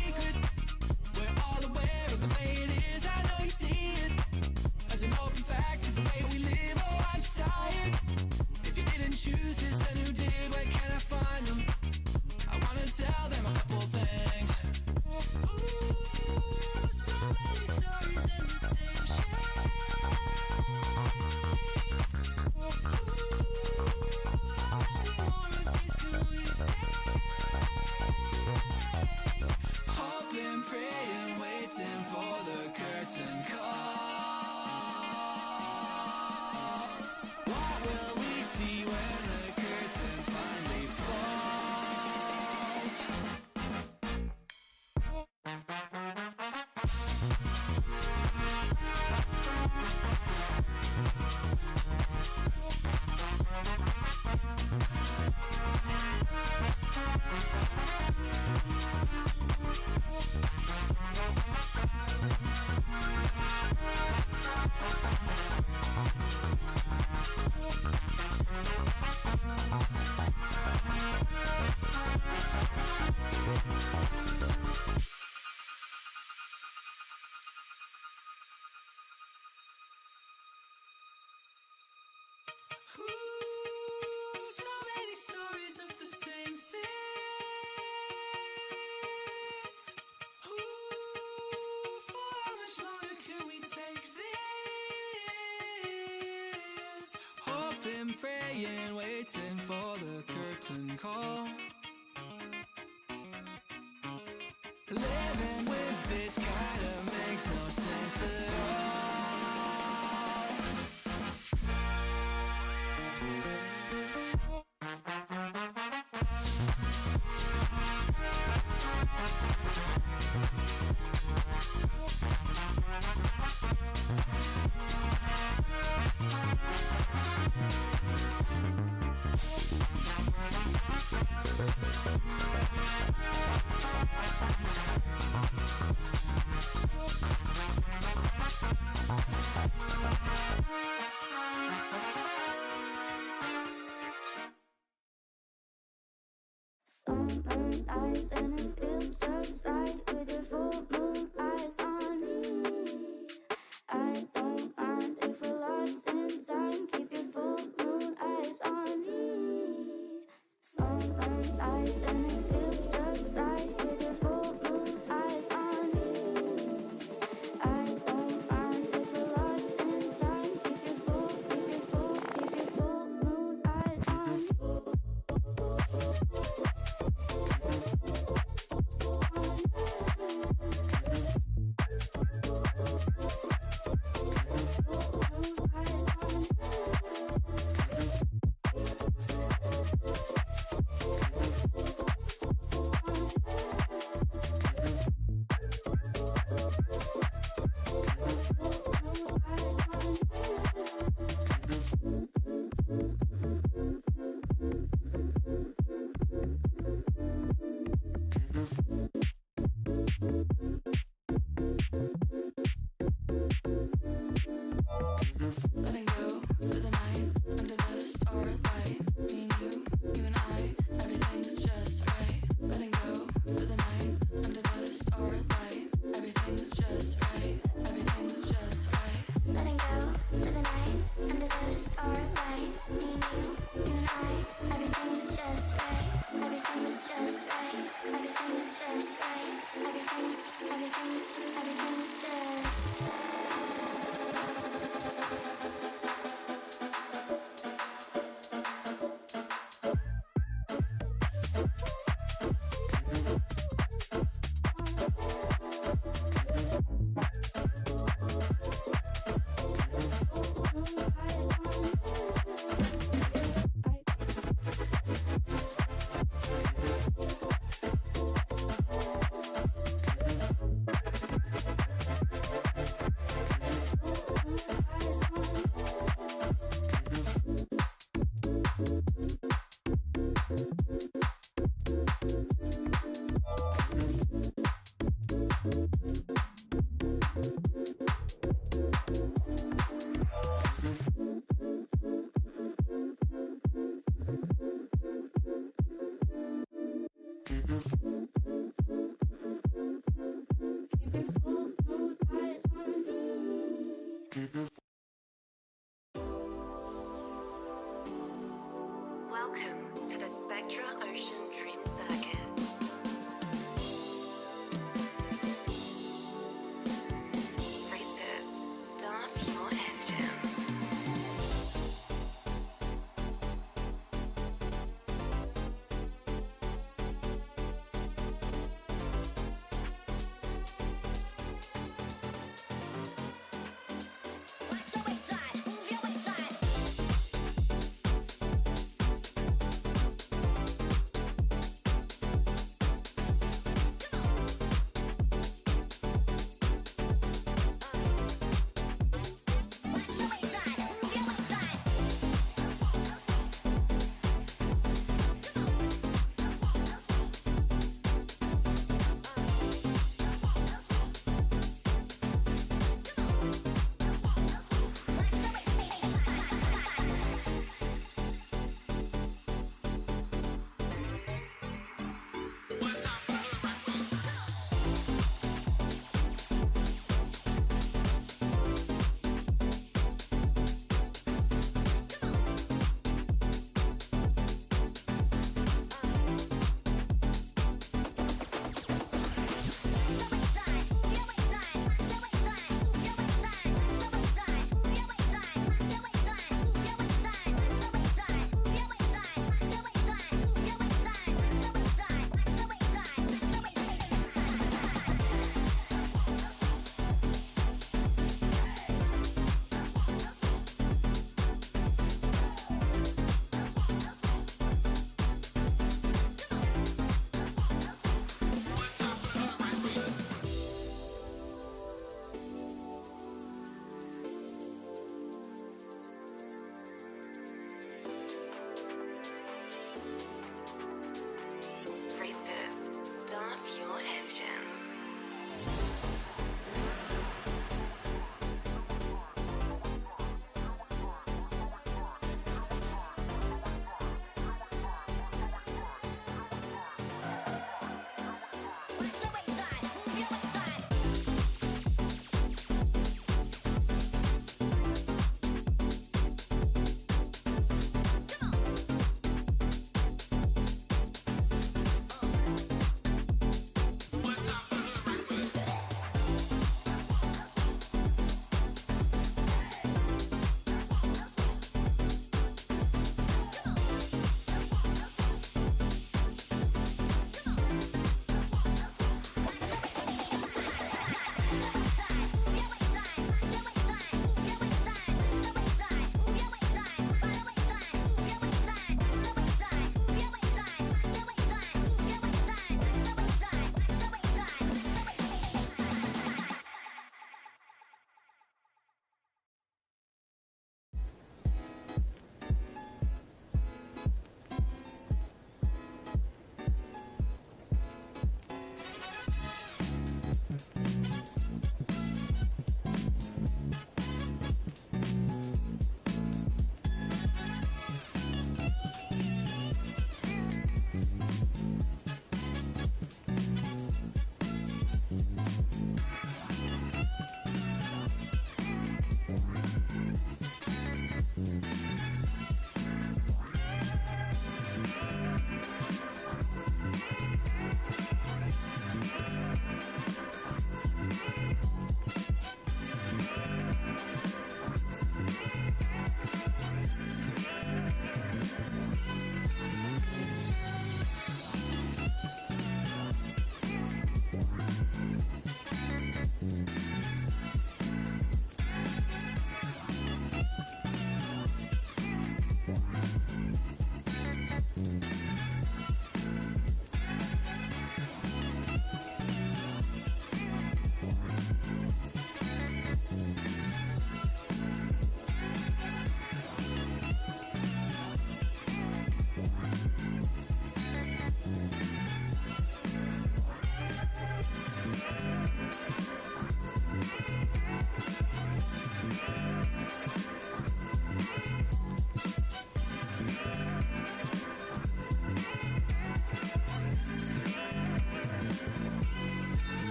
secret. We're all aware of the way it is. I know you see it as an open fact of the way we live. Oh, aren't you tired? If you didn't choose this, then who did? Where can I find them? I wanna tell them a couple things. Ooh, so many stories in the same shape. Ooh, how many more of these can we take? Hoping, praying, waiting for the curtain call. What will we see when the curtain finally falls? Ooh, so many stories of the same thing. Ooh, for how much longer can we take this? Hoping, praying, waiting for the curtain call. Living with this kinda makes no sense at all.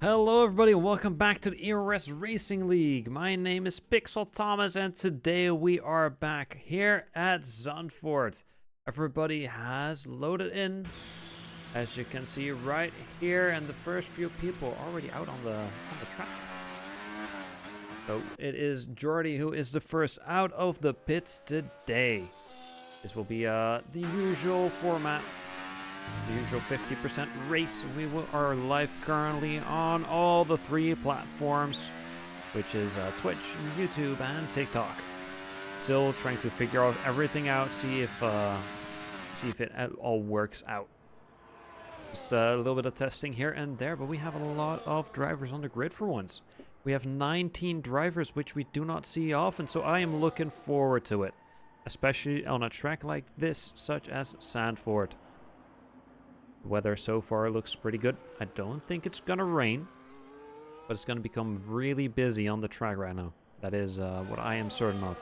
Hello everybody, welcome back to the ERS Racing League. My name is PixelThomas and today we are back here at Zandvoort. Everybody has loaded in, as you can see right here, and the first few people are already out on the track. So it is Jordy who is the first out of the pits today. This will be the usual format. The usual 50% race. We are live currently on all the 3 platforms, which is Twitch, YouTube, and TikTok. Still trying to figure out everything out, see if it all works out. Just a little bit of testing here and there, but we have a lot of drivers on the grid for once. We have 19 drivers, which we do not see often, so I am looking forward to it, especially on a track like this, such as Zandvoort. The weather so far looks pretty good. I don't think it's gonna rain, but it's gonna become really busy on the track right now. That is what I am certain of.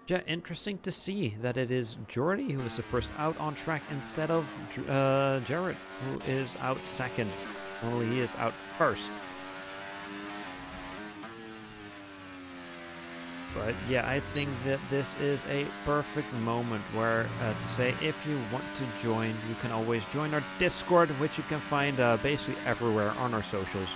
Yeah, interesting to see that it is Jordy who is the first out on track instead of Jared, who is out second. Normally he is out first. But yeah, I think that this is a perfect moment where to say if you want to join, you can always join our Discord, which you can find basically everywhere on our socials.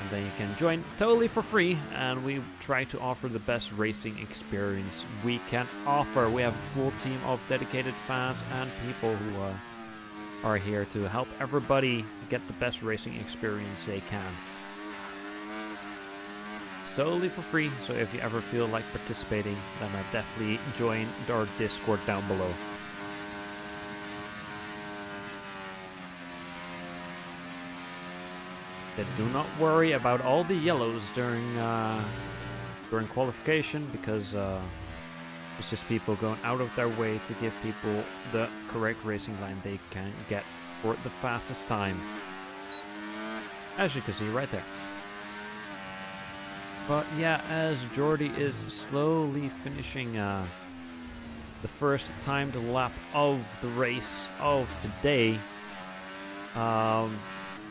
And then you can join totally for free, and we try to offer the best racing experience we can offer. We have a full team of dedicated fans and people who are here to help everybody get the best racing experience they can. Totally for free, so if you ever feel like participating, then definitely join our Discord down below. Then do not worry about all the yellows during qualification, because it's just people going out of their way to give people the correct racing line they can get for the fastest time, as you can see right there. But yeah, as Jordy is slowly finishing the first timed lap of the race of today,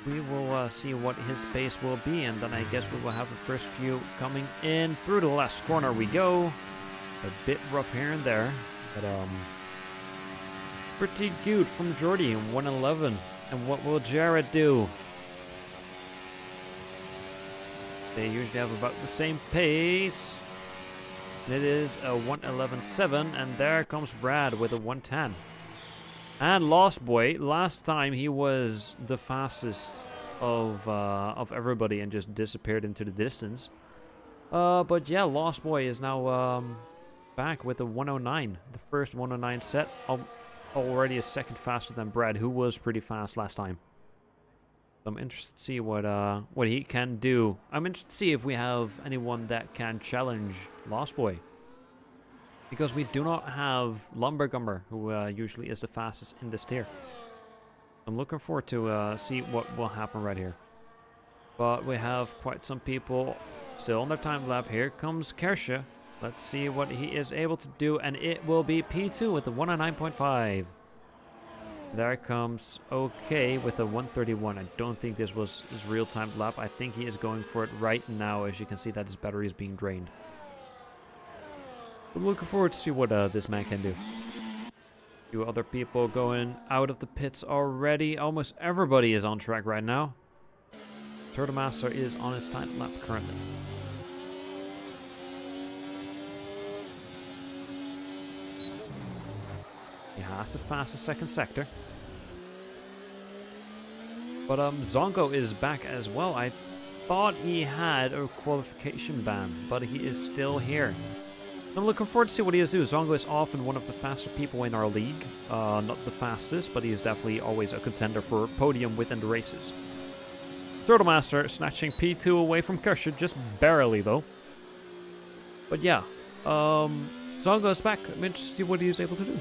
we will see what his pace will be, and then I guess we will have the first few coming in. Through the last corner we go. A bit rough here and there, but pretty good from Jordy in 1:11. And what will Jared do? They usually have about the same pace. And it is a 1:11.7, and there comes Brad with a 1:10. And Lost Boy, last time he was the fastest of everybody and just disappeared into the distance. But yeah, Lost Boy is now back with a 1:09. The first 1:09 set, already a second faster than Brad, who was pretty fast last time. So I'm interested to see what he can do. I'm interested to see if we have anyone that can challenge Lost Boy. Because we do not have Lumbergummer, who usually is the fastest in this tier. I'm looking forward to see what will happen right here. But we have quite some people still on their time lap. Here comes Kersha. Let's see what he is able to do, and it will be P2 with a 109.5. There comes OK with a 131. I don't think this was his real-time lap. I think he is going for it right now, as you can see that his battery is being drained. I'm looking forward to see what this man can do. A few other people going out of the pits already. Almost everybody is on track right now. Turtle Master is on his time lap currently. He has to pass the second sector. But Zongo is back as well. I thought he had a qualification ban, but he is still here. I'm looking forward to see what he is doing. Zongo is often one of the faster people in our league. Not the fastest, but he is definitely always a contender for a podium within the races. Turtle Master snatching P2 away from Kersha, just barely though. But yeah, Zongo is back. I'm interested to see what he is able to do.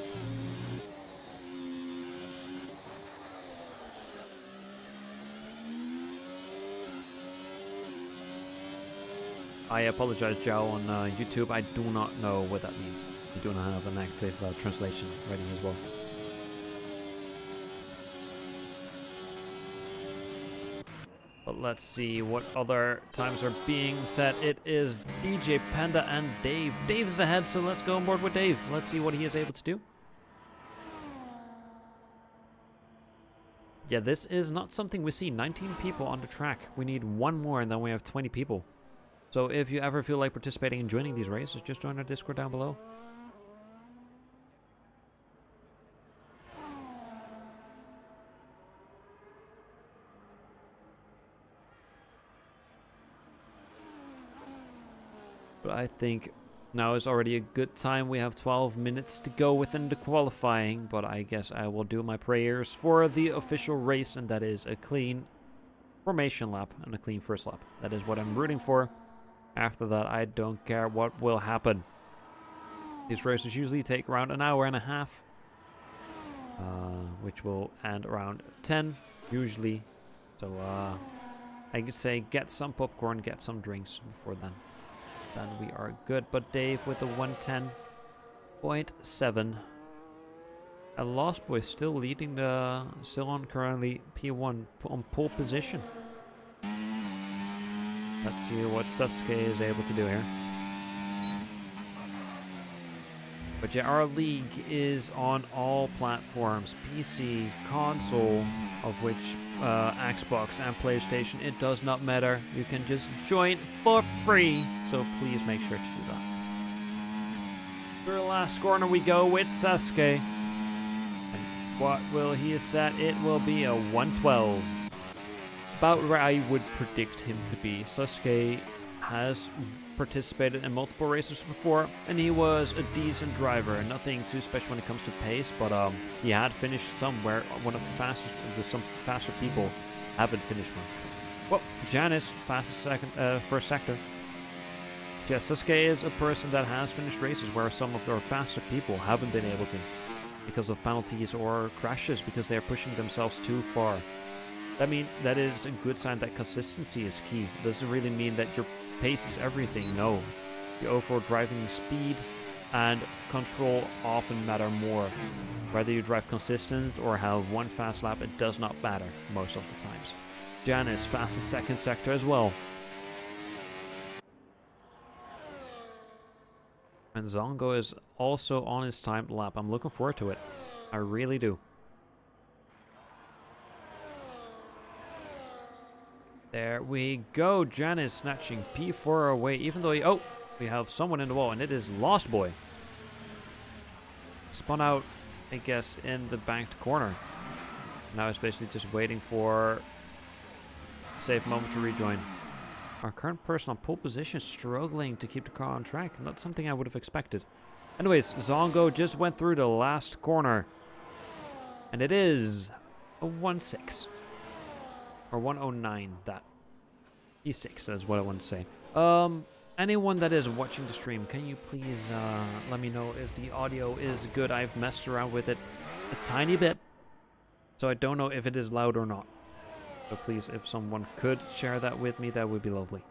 I apologize, Joe, on YouTube. I do not know what that means. I do not have an active translation ready as well. But let's see what other times are being set. It is DJ Panda and Dave. Dave is ahead, so let's go on board with Dave. Let's see what he is able to do. Yeah, this is not something we see. 19 people on the track. We need one more, and then we have 20 people. So if you ever feel like participating and joining these races, just join our Discord down below. But I think now is already a good time. We have 12 minutes to go within the qualifying, but I guess I will do my prayers for the official race, and that is a clean formation lap and a clean first lap. That is what I'm rooting for. After that, I don't care what will happen. These races usually take around an hour and a half, which will end around 10 usually. So I could say get some popcorn, get some drinks before then. Then we are good. But Dave with a 110.7. And Lost Boy still leading the, still on currently P1 on pole position. Let's see what Sasuke is able to do here. But yeah, our league is on all platforms. PC, console, of which Xbox and PlayStation. It does not matter. You can just join for free. So please make sure to do that. For the last corner we go with Sasuke. And what will he set? It will be a 112. About where I would predict him to be. Sasuke has participated in multiple races before, and he was a decent driver. Nothing too special when it comes to pace, but he had finished somewhere. One of the fastest, some faster people haven't finished one. Well, Janice, fastest first sector. Yes, Sasuke is a person that has finished races where some of our faster people haven't been able to, because of penalties or crashes, because they are pushing themselves too far. I mean, that is a good sign that consistency is key. It doesn't really mean that your pace is everything, no. Your overall driving speed and control often matter more. Whether you drive consistent or have one fast lap, it does not matter most of the times. Janice, fastest second sector as well. And Zongo is also on his timed lap. I'm looking forward to it. I really do. There we go. Janice snatching P4 away, even though he... Oh, we have someone in the wall, and it is Lost Boy. Spun out, I guess, in the banked corner. Now it's basically just waiting for a safe moment to rejoin. Our current person on pole position struggling to keep the car on track. Not something I would have expected. Anyways, Zongo just went through the last corner. And it is a 1-6. Or 109, that. E6, that's what I want to say. Anyone that is watching the stream, can you please let me know if the audio is good? I've messed around with it a tiny bit, so I don't know if it is loud or not. So please, if someone could share that with me, that would be lovely.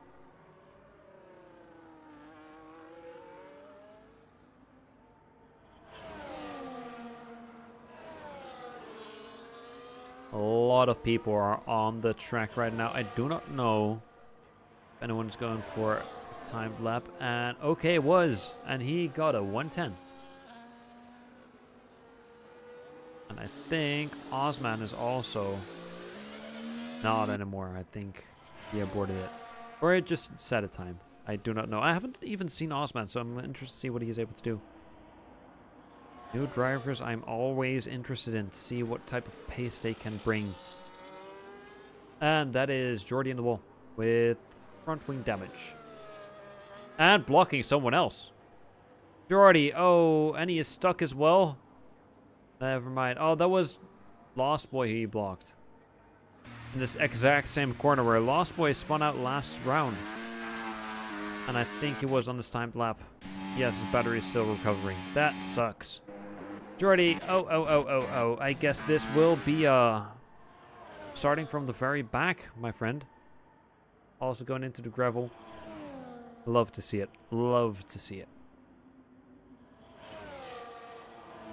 A lot of people are on the track right now. I do not know if anyone's going for a timed lap. And okay, it was. And he got a 110. And I think Osman is also not anymore. I think he aborted it. Or it just set a time. I do not know. I haven't even seen Osman, so I'm interested to see what he's able to do. New drivers, I'm always interested in to see what type of pace they can bring. And that is Jordy in the wall with front wing damage. And blocking someone else. Jordy, oh, and he is stuck as well. Never mind. Oh, that was Lost Boy he blocked. In this exact same corner where Lost Boy spun out last round. And I think he was on this timed lap. Yes, his battery is still recovering. That sucks. Jordy, oh. I guess this will be starting from the very back, my friend. Also going into the gravel. Love to see it. Love to see it.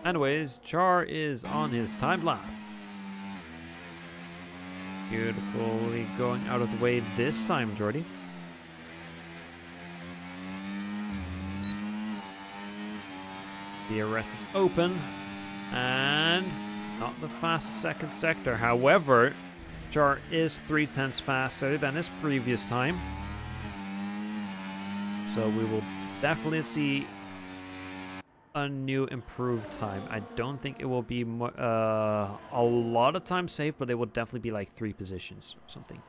Anyways, Char is on his timed lap. Beautifully going out of the way this time, Jordy. The arrest is open, and not the fastest second sector. However, Char is 3/10 faster than his previous time. So we will definitely see a new improved time. I don't think it will be a lot of time saved, but it will definitely be like 3 positions or something.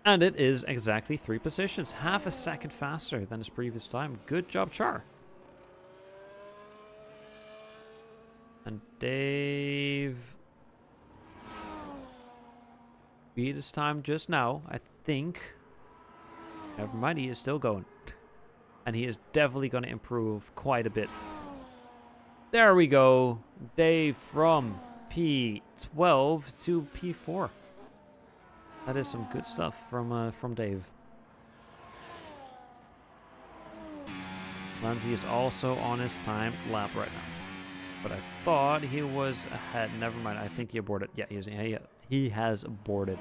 And it is exactly 3 positions, half a second faster than his previous time. Good job, Char. And Dave beat his time just now, I think. Never mind, he is still going. And he is definitely going to improve quite a bit. There we go. Dave from P12 to P4. That is some good stuff from Dave. Lindsay is also on his time lap right now. But I thought he was ahead. Never mind. I think he aborted. Yeah, he has aborted.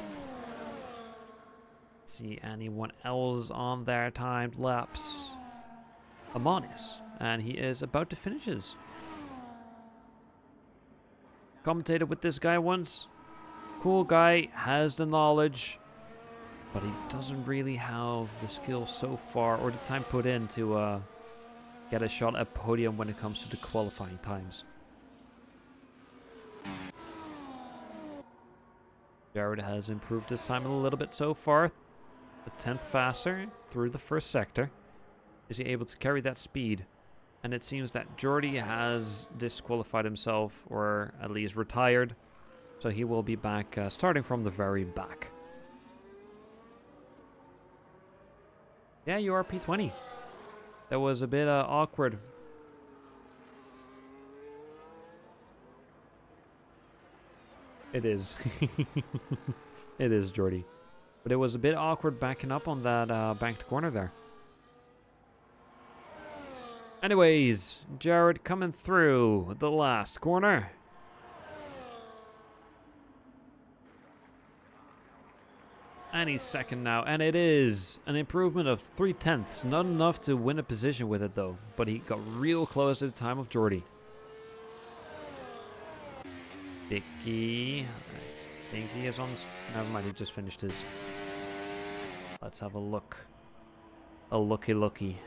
See anyone else on their timed laps? Amanis. And he is about to finish his. Commentated with this guy once. Cool guy, has the knowledge, but he doesn't really have the skill so far or the time put in to get a shot at podium when it comes to the qualifying times. Jared has improved his time a little bit so far. A 10th faster through the first sector. Is he able to carry that speed? And it seems that Jordy has disqualified himself, or at least retired. So he will be back starting from the very back. Yeah, you are P20. That was a bit awkward. It is. It is, Jordy. But it was a bit awkward backing up on that banked corner there. Anyways, Jared coming through the last corner. And he's second now, and it is an improvement of 3/10. Not enough to win a position with it though, but he got real close at the time of Jordy. Vicky, I think he is on. Never mind, he just finished his. Let's have a look. A lucky.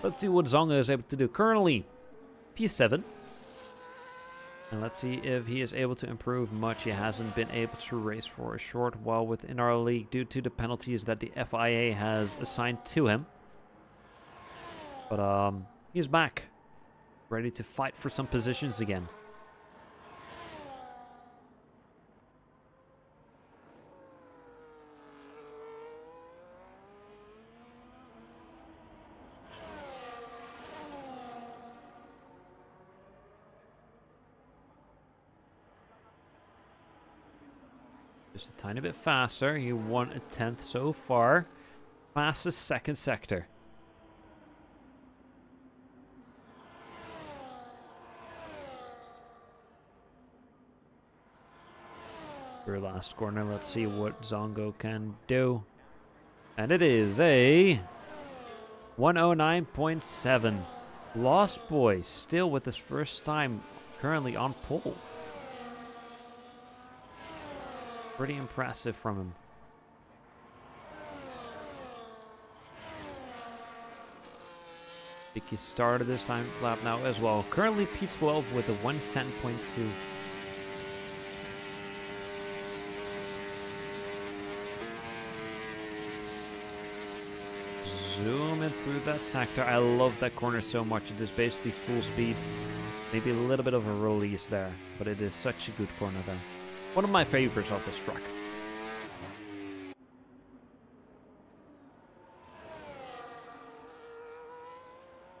Let's see what Zongo is able to do. Currently, P7. And let's see if he is able to improve much. He hasn't been able to race for a short while within our league due to the penalties that the FIA has assigned to him. But he's back. Ready to fight for some positions again. Just a tiny bit faster. He won a 10th so far. Fastest second sector. For last corner, let's see what Zongo can do. And it is a 109.7. Lost Boy still with his first time currently on pole. Pretty impressive from him. Vicky started this time lap now as well. Currently P12 with a 110.2. Zooming through that sector. I love that corner so much. It is basically full speed. Maybe a little bit of a release there, but it is such a good corner there. One of my favorites of this track.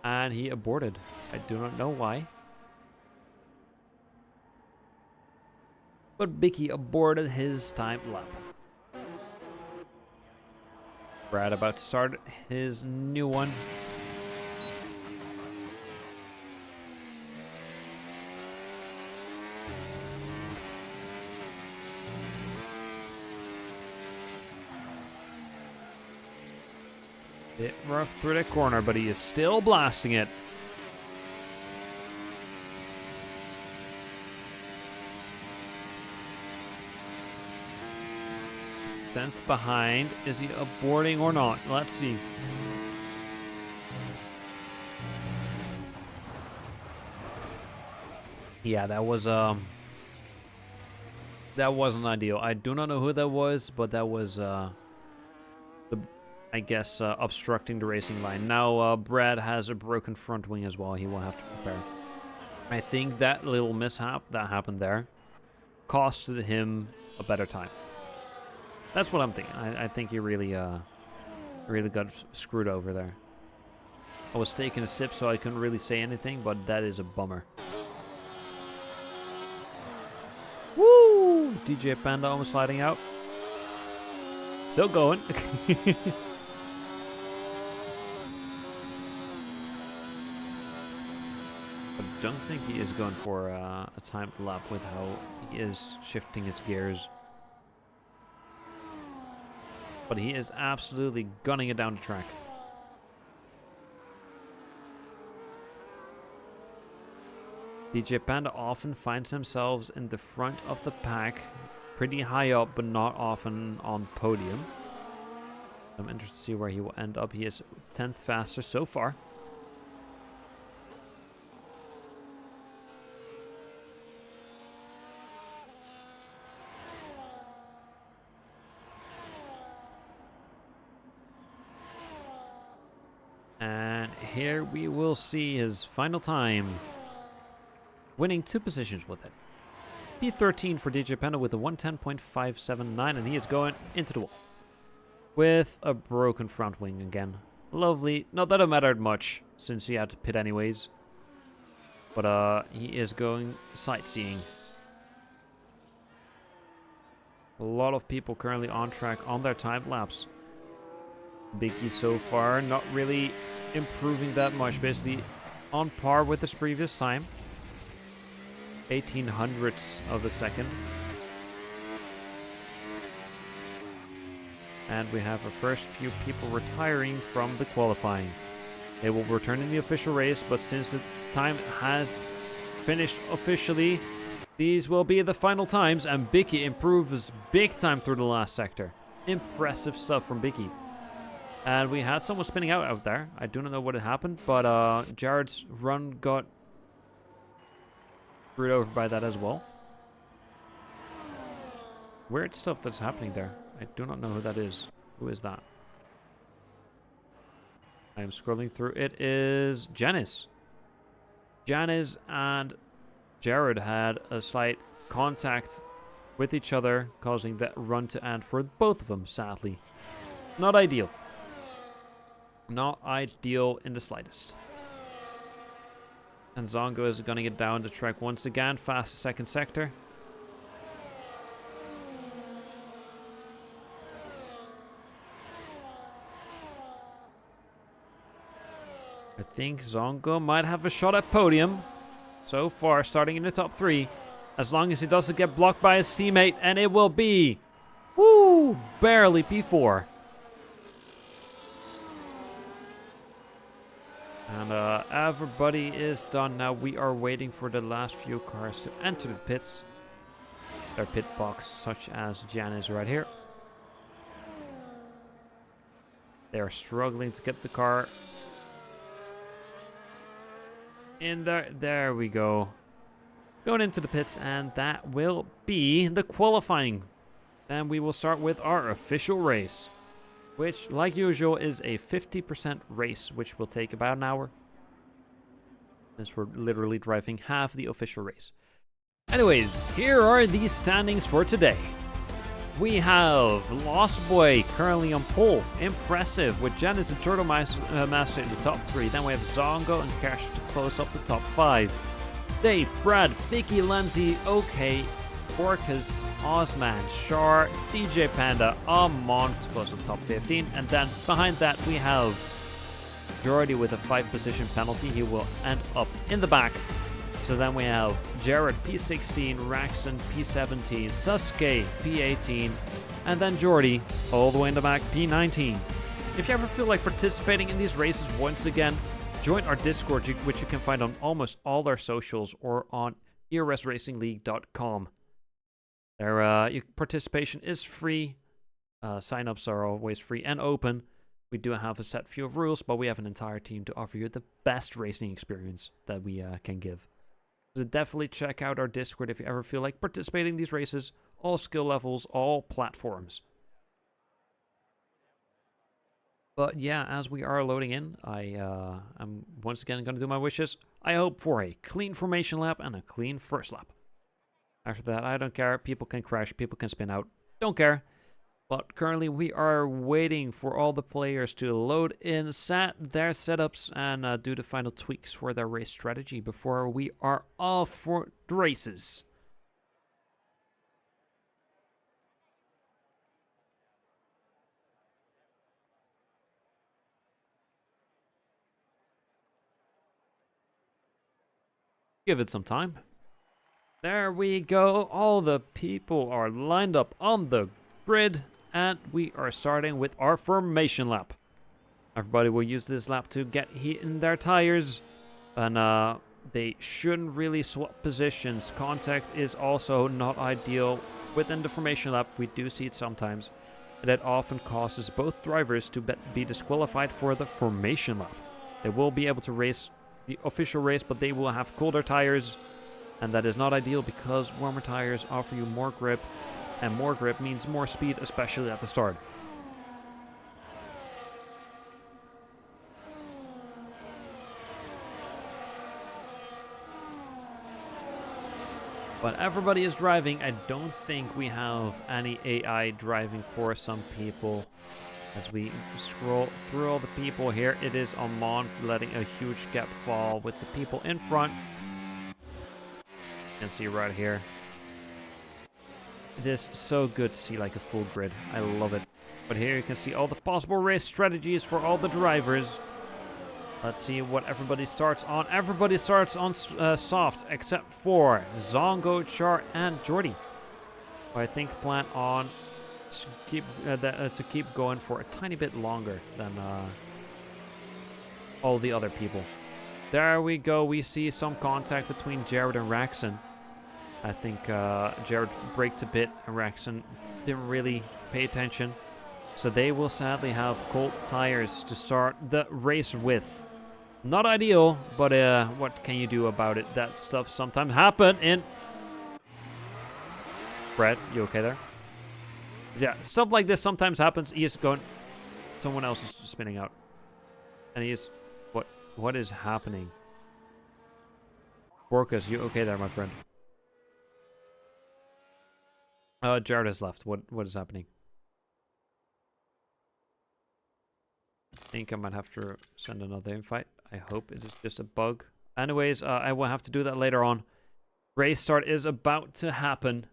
And he aborted. I do not know why. But Bicky aborted his time lap. Brad about to start his new one. Bit rough through the corner, but he is still blasting it. Tenth behind. Is he aborting or not? Let's see. Yeah, that wasn't ideal. I do not know who that was, but that was I guess obstructing the racing line. Now Brad has a broken front wing as well. He will have to prepare. I think that little mishap that happened there costed him a better time. That's what I'm thinking. I think he really got screwed over there. I was taking a sip, so I couldn't really say anything, but that is a bummer. Woo! DJ Panda almost sliding out. Still going. I don't think he is going for a timed lap with how he is shifting his gears. But he is absolutely gunning it down the track. DJ Panda often finds themselves in the front of the pack, pretty high up, but not often on podium. I'm interested to see where he will end up. He is 10th faster so far. And here we will see his final time. Winning 2 positions with it. P13 for DJ Panda with a 110.579, and he is going into the wall. With a broken front wing again. Lovely. Not that it mattered much, since he had to pit anyways. But he is going sightseeing. A lot of people currently on track on their time lapse. Biggie so far not really improving that much, basically on par with his previous time. 1800ths of a second. And we have our first few people retiring from the qualifying. They will return in the official race, but since the time has finished officially, These will be the final times, and Bicky improves big time through the last sector. Impressive stuff from Bicky. And we had someone spinning out there. I do not know what had happened, but Jared's run got screwed over by that as well. Weird stuff that's happening there. I do not know who that is. Who is that? I am scrolling through. It is Janice. Janice and Jared had a slight contact with each other, causing that run to end for both of them, sadly. Not ideal. Not ideal in the slightest. And Zongo is going to get down the track once again, fast second sector. I think Zongo might have a shot at podium. So far, starting in the top 3. As long as he doesn't get blocked by his teammate, and it will be, woo, barely P4. And everybody is done now. We are waiting for the last few cars to enter the pits. Their pit box, such as Janice right here. They are struggling to get the car in there. There we go. Going into the pits, and that will be the qualifying. Then we will start with our official race, which, like usual, is a 50% race, which will take about an hour, since we're literally driving half the official race. Anyways, here are the standings for today. We have Lost Boy currently on pole. Impressive, with Janice and Turtle Master in the top 3. Then we have Zongo and Cash to close up the top 5. Dave, Brad, Vicky, Lindsay, OK, Orcas, Ozman, Char, DJ Panda, Amon to close up the top 15. And then behind that we have Jordy with a 5 position penalty. He will end up in the back. So then we have Jared P16, Raxton P17, Sasuke P18, and then Jordy all the way in the back P19. If you ever feel like participating in these races once again, join our Discord, which you can find on almost all our socials or on ersracingleague.com. Your participation is free. Sign-ups are always free and open. We do have a set few of rules, but we have an entire team to offer you the best racing experience that we can give. So definitely check out our Discord if you ever feel like participating in these races. All skill levels, all platforms. But yeah, as we are loading in, I'm once again going to do my wishes. I hope for a clean formation lap and a clean first lap. After that, I don't care. People can crash, people can spin out. Don't care. But currently we are waiting for all the players to load in, set their setups, and do the final tweaks for their race strategy before we are off for the races. Give it some time. There we go. All the people are lined up on the grid. And we are starting with our formation lap. Everybody will use this lap to get heat in their tires. And they shouldn't really swap positions. Contact is also not ideal within the formation lap. We do see it sometimes. And that often causes both drivers to be disqualified for the formation lap. They will be able to race the official race, but they will have colder tires. And that is not ideal because warmer tires offer you more grip. And more grip means more speed, especially at the start. But everybody is driving. I don't think we have any AI driving for some people. As we scroll through all the people here, it is Amon letting a huge gap fall with the people in front. You can see right here. It is so good to see like a full grid. I love it. But here you can see all the possible race strategies for all the drivers. Let's see what everybody starts on. Everybody starts on soft except for Zongo, Char, and Jordy. I think plan on to keep going for a tiny bit longer than all the other people. There we go. We see some contact between Jared and Raxon. I think Jared braked a bit, and Rexon didn't really pay attention. So they will sadly have cold tires to start the race with. Not ideal, but what can you do about it? That stuff sometimes happen in... Brad, you okay there? Yeah, stuff like this sometimes happens. He is going... Someone else is spinning out. And he is... What is happening? Borkus, you okay there, my friend? Jared has left. What is happening? I think I might have to send another invite. I hope it is just a bug. Anyways, I will have to do that later on. Race start is about to happen.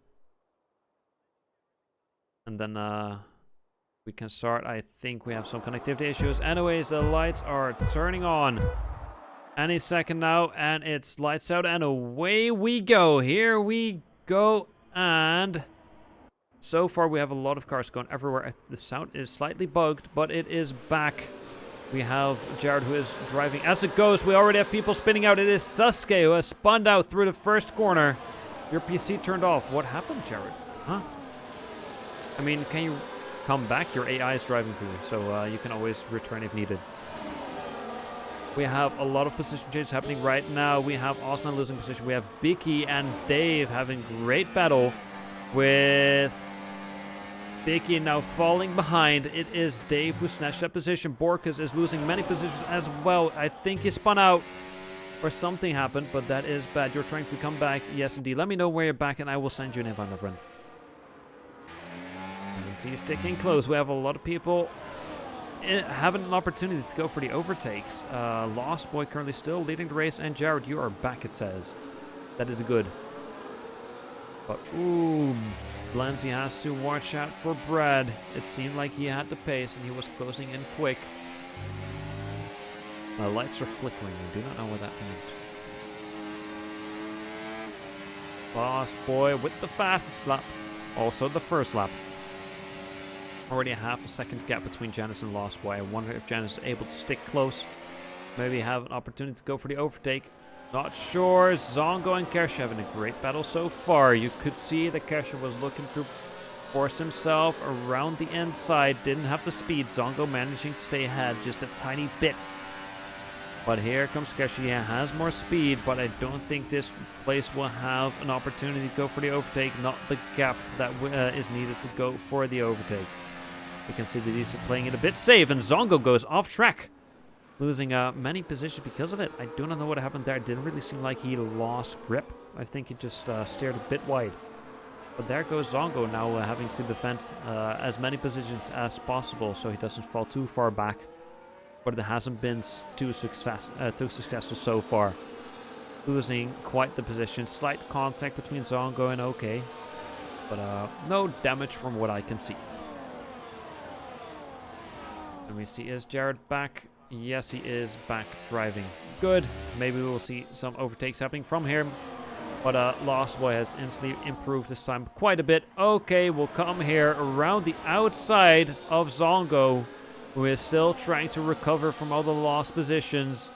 And then we can start. I think we have some connectivity issues. Anyways, the lights are turning on. Any second now, and it's lights out, and away we go. Here we go, and so far we have a lot of cars going everywhere. The sound is slightly bugged, but it is back. We have Jared who is driving as it goes. We already have people spinning out. It is Sasuke who has spun out through the first corner. Your PC turned off. What happened, Jared? Huh? I mean, can you come back? Your AI is driving for you, so you can always return if needed. We have a lot of position changes happening right now. We have Osman losing position. We have Bicky and Dave having great battle with Bicky now falling behind. It is Dave who snatched that position. Borkus is losing many positions as well. I think he spun out or something happened, but that is bad. You're trying to come back. Yes, indeed. Let me know where you're back and I will send you an invite, my friend. And see, sticking close. We have a lot of people having an opportunity to go for the overtakes. Lost Boy currently still leading the race, and Jared, you are back, it says. That is good. But, ooh, Blanzy has to watch out for Brad. It seemed like he had the pace, and he was closing in quick. My lights are flickering. I do not know what that means. Lost Boy with the fastest lap. Also the first lap. Already a half a second gap between Janice and Lost Boy. I wonder if Janice is able to stick close. Maybe have an opportunity to go for the overtake. Not sure. Zongo and Kersha having a great battle so far. You could see that Kersha was looking to force himself around the inside. Didn't have the speed. Zongo managing to stay ahead just a tiny bit. But here comes Kersha. He has more speed, but I don't think this place will have an opportunity to go for the overtake. Not the gap that is needed to go for the overtake. You can see that he's playing it a bit safe, and Zongo goes off track, losing many positions because of it. I do not know what happened there. It didn't really seem like he lost grip. I think he just steered a bit wide. But there goes Zongo now having to defend as many positions as possible so he doesn't fall too far back. But it hasn't been too successful so far. Losing quite the position. Slight contact between Zongo and OK. But no damage from what I can see. And we see, is Jared back? Yes, he is back driving. Good. Maybe we will see some overtakes happening from here. But Lost Boy has instantly improved this time quite a bit. Okay, we'll come here around the outside of Zongo, who is still trying to recover from all the lost positions.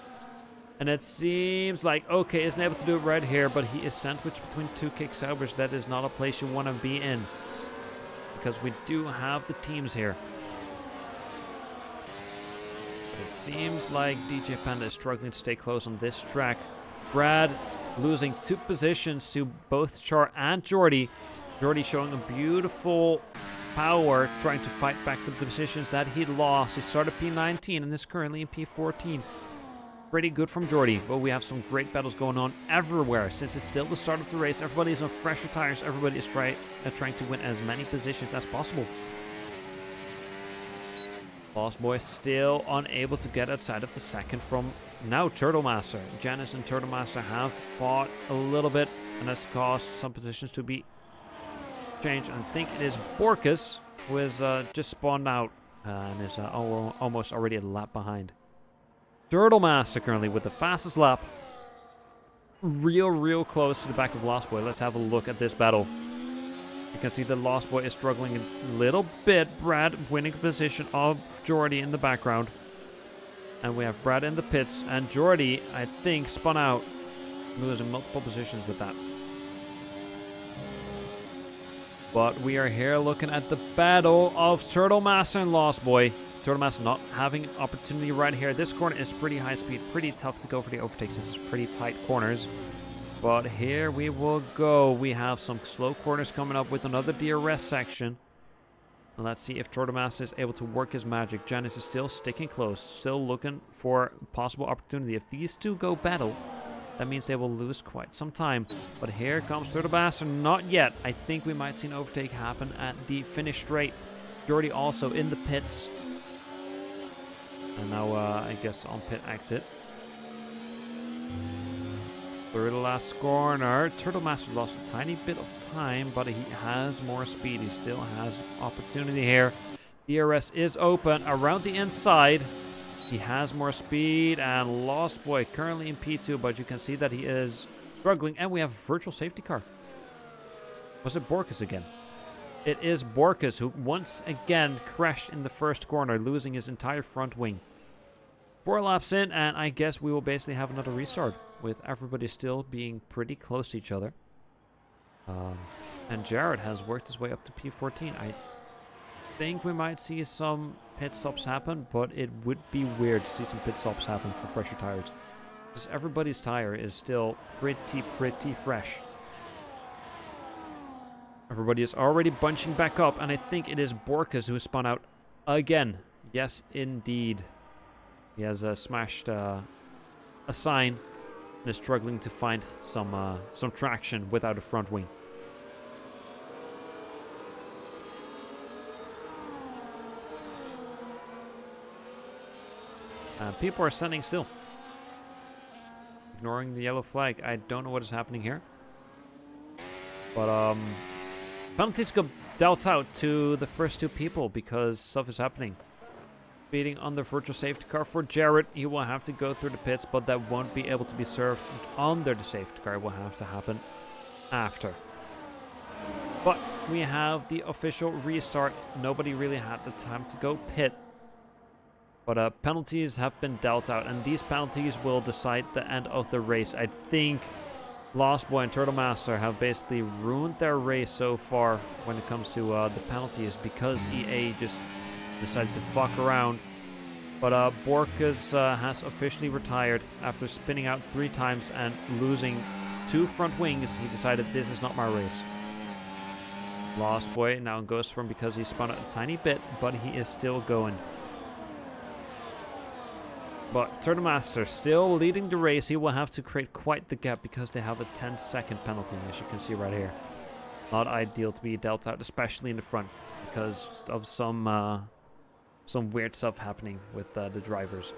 And it seems like OK isn't able to do it right here, but he is sandwiched between two Kicksaubers. That is not a place you want to be in, because we do have the teams here. It seems like DJ Panda is struggling to stay close on this track. Brad losing 2 positions to both Char and Jordy. Jordy showing a beautiful power, trying to fight back the positions that he lost. He started P19 and is currently in P14. Pretty good from Jordy, but we have some great battles going on everywhere. Since it's still the start of the race, everybody is on fresher tires. Everybody is trying to win as many positions as possible. Lost Boy still unable to get outside of the second from now Turtle Master. Janice and Turtle Master have fought a little bit, and that's caused some positions to be changed. I think it is Borkus who is just spawned out and is almost already a lap behind. Turtle Master currently with the fastest lap. Real close to the back of Lost Boy. Let's have a look at this battle. You can see that Lost Boy is struggling a little bit. Brad winning position of Jordy in the background. And we have Brad in the pits. And Jordy, I think, spun out, losing multiple positions with that. But we are here looking at the battle of Turtle Master and Lost Boy. Turtle Master not having an opportunity right here. This corner is pretty high speed, pretty tough to go for the overtakes since it's pretty tight corners. But here we will go. We have some slow corners coming up with another DRS section. And let's see if Turtle Master is able to work his magic. Janice is still sticking close, still looking for possible opportunity. If these two go battle, that means they will lose quite some time. But here comes Turtle Master. Not yet. I think we might see an overtake happen at the finish straight. Jordy also in the pits. And now, I guess, on pit exit. Through the last corner. Turtle Master lost a tiny bit of time, but he has more speed. He still has opportunity here. DRS is open around the inside. He has more speed, and Lost Boy currently in P2, but you can see that he is struggling. And we have a virtual safety car. Was it Borkus again? It is Borkus, who once again crashed in the first corner, losing his entire front wing. 4 laps in, and I guess we will basically have another restart, with everybody still being pretty close to each other. And Jared has worked his way up to P14. I think we might see some pit stops happen, but it would be weird to see some pit stops happen for fresher tires, because everybody's tire is still pretty fresh. Everybody is already bunching back up, and I think it is Borkus who spun out again. Yes, indeed. He has smashed a sign and is struggling to find some traction without a front wing. People are standing still, ignoring the yellow flag. I don't know what is happening here, but penalties go dealt out to the first 2 people because stuff is happening. Speeding on the virtual safety car for Jared. He will have to go through the pits, but that won't be able to be served under the safety car. It will have to happen after. But we have the official restart. Nobody really had the time to go pit. But penalties have been dealt out, and these penalties will decide the end of the race. I think Lost Boy and Turtle Master have basically ruined their race so far when it comes to the penalties, because EA just decided to fuck around. But Borkus has officially retired after spinning out 3 times and losing 2 front wings. He decided, this is not my race. Lost Boy now goes from, because he spun out a tiny bit, but he is still going. But Turtle Master still leading the race. He will have to create quite the gap because they have a 10-second penalty, as you can see right here. Not ideal to be dealt out, especially in the front, because of some weird stuff happening with the drivers.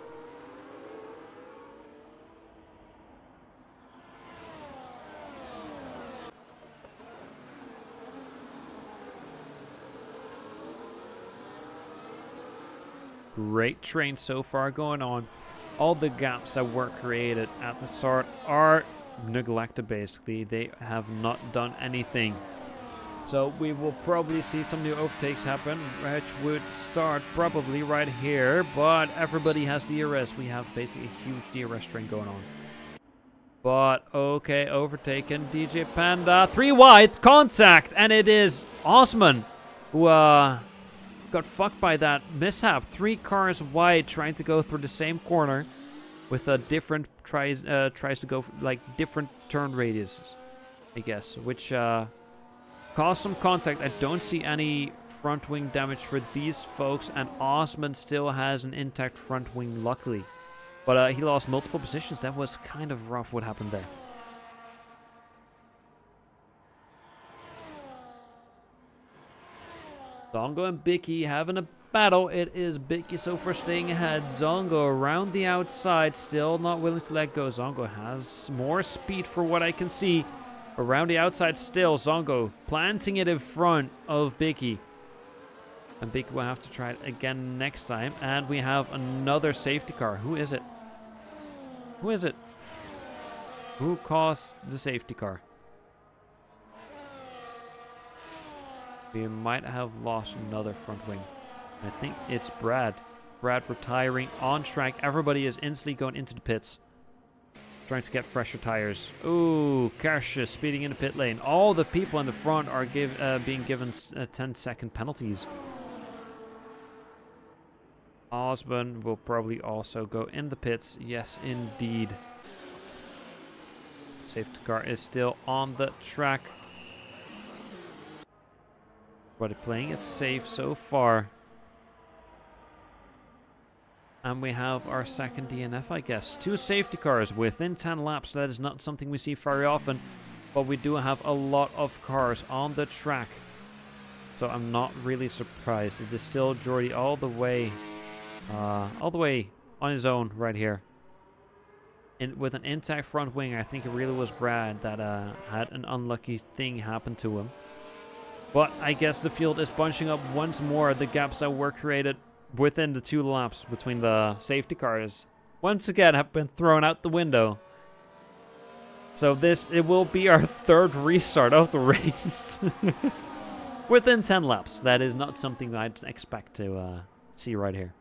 Great train so far going on. All the gaps that were created at the start are neglected, basically. They have not done anything. So we will probably see some new overtakes happen, which would start probably right here. But everybody has DRS. We have basically a huge DRS train going on. But okay, overtaken. DJ Panda, 3 wide, contact, and it is Osman who got fucked by that mishap. 3 cars wide, trying to go through the same corner with a different tries to go for, like, different turn radiuses, I guess, which caused some contact. I don't see any front wing damage for these folks, and Osman still has an intact front wing, luckily. But he lost multiple positions. That was kind of rough what happened there. Zongo and Bicky having a battle. It is Bicky so far staying ahead. Zongo around the outside, still not willing to let go. Zongo has more speed for what I can see. Around the outside still. Zongo planting it in front of Bicky. And Bicky will have to try it again next time. And we have another safety car. Who is it? Who is it? Who caused the safety car? We might have lost another front wing. I think it's Brad. Brad retiring on track. Everybody is instantly going into the pits. trying to get fresher tires. Ooh, Kershaw speeding in the pit lane. All the people in the front are being given 10-second penalties. Osborne will probably also go in the pits. Yes, indeed. Safety car is still on the track. But playing it safe so far. And we have our second DNF, I guess. 2 safety cars within 10 laps. That is not something we see very often. But we do have a lot of cars on the track. So I'm not really surprised. It is still Jordy all the way on his own right here. With an intact front wing. I think it really was Brad that had an unlucky thing happen to him. But I guess the field is bunching up once more. The gaps that were created within the 2 laps between the safety cars once again have been thrown out the window. So it will be our 3rd restart of the race. Within 10 laps. That is not something I'd expect to see right here.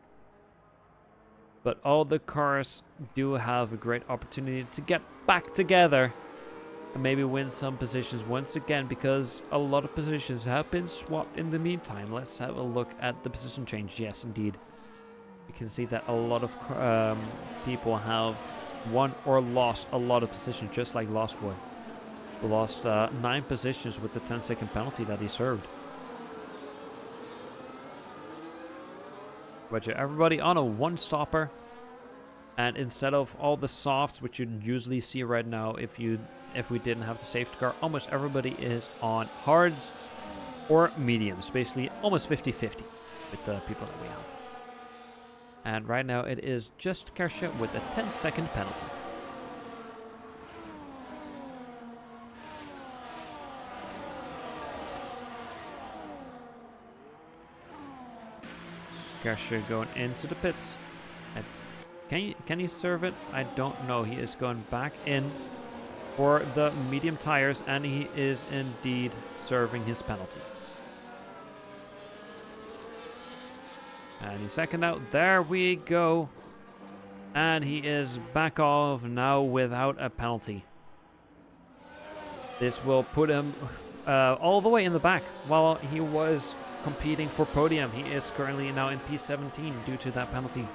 But all the cars do have a great opportunity to get back together and maybe win some positions once again, because a lot of positions have been swapped in the meantime. Let's have a look at the position change. Yes, indeed. You can see that a lot of people have won or lost a lot of positions, just like Lost Boy. He lost 9 positions with the 10-second penalty that he served. But yeah, everybody on a 1-stopper. And instead of all the softs, which you'd usually see right now if we didn't have the safety car, almost everybody is on hards or mediums. Basically almost 50-50 with the people that we have. And right now it is just Kershaw with a 10-second penalty. Kershaw going into the pits. Can he serve it? I don't know. He is going back in for the medium tires, and he is indeed serving his penalty. And he's second out. There we go. And he is back off now without a penalty. This will put him all the way in the back while he was competing for podium. He is currently now in P17 due to that penalty.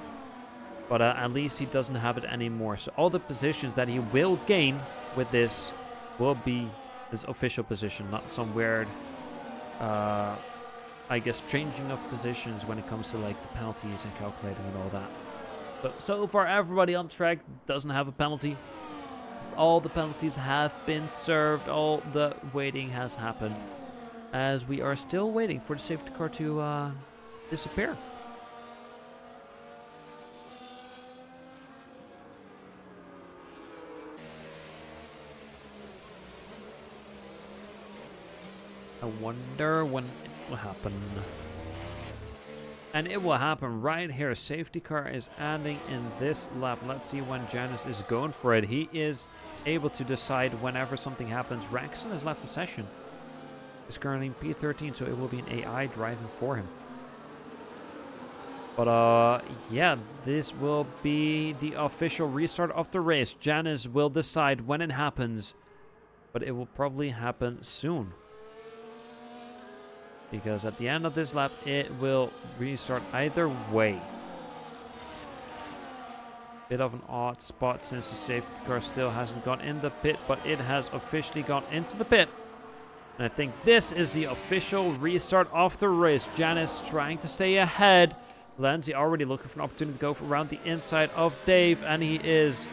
But at least he doesn't have it anymore. So all the positions that he will gain with this will be his official position, not some weird, I guess, changing of positions when it comes to like the penalties and calculating and all that. But so far, everybody on track doesn't have a penalty. All the penalties have been served. All the waiting has happened, as we are still waiting for the safety car to disappear. I wonder when it will happen. And it will happen right here. Safety car is ending in this lap. Let's see when Janice is going for it. He is able to decide whenever something happens. Raxon has left the session. He's currently in P13, so it will be an AI driving for him. But yeah, this will be the official restart of the race. Janice will decide when it happens, but it will probably happen soon. Because at the end of this lap, it will restart either way. Bit of an odd spot since the safety car still hasn't gone in the pit, but it has officially gone into the pit. And I think this is the official restart of the race. Janice trying to stay ahead. Lindsay already looking for an opportunity to go around the inside of Dave, and he is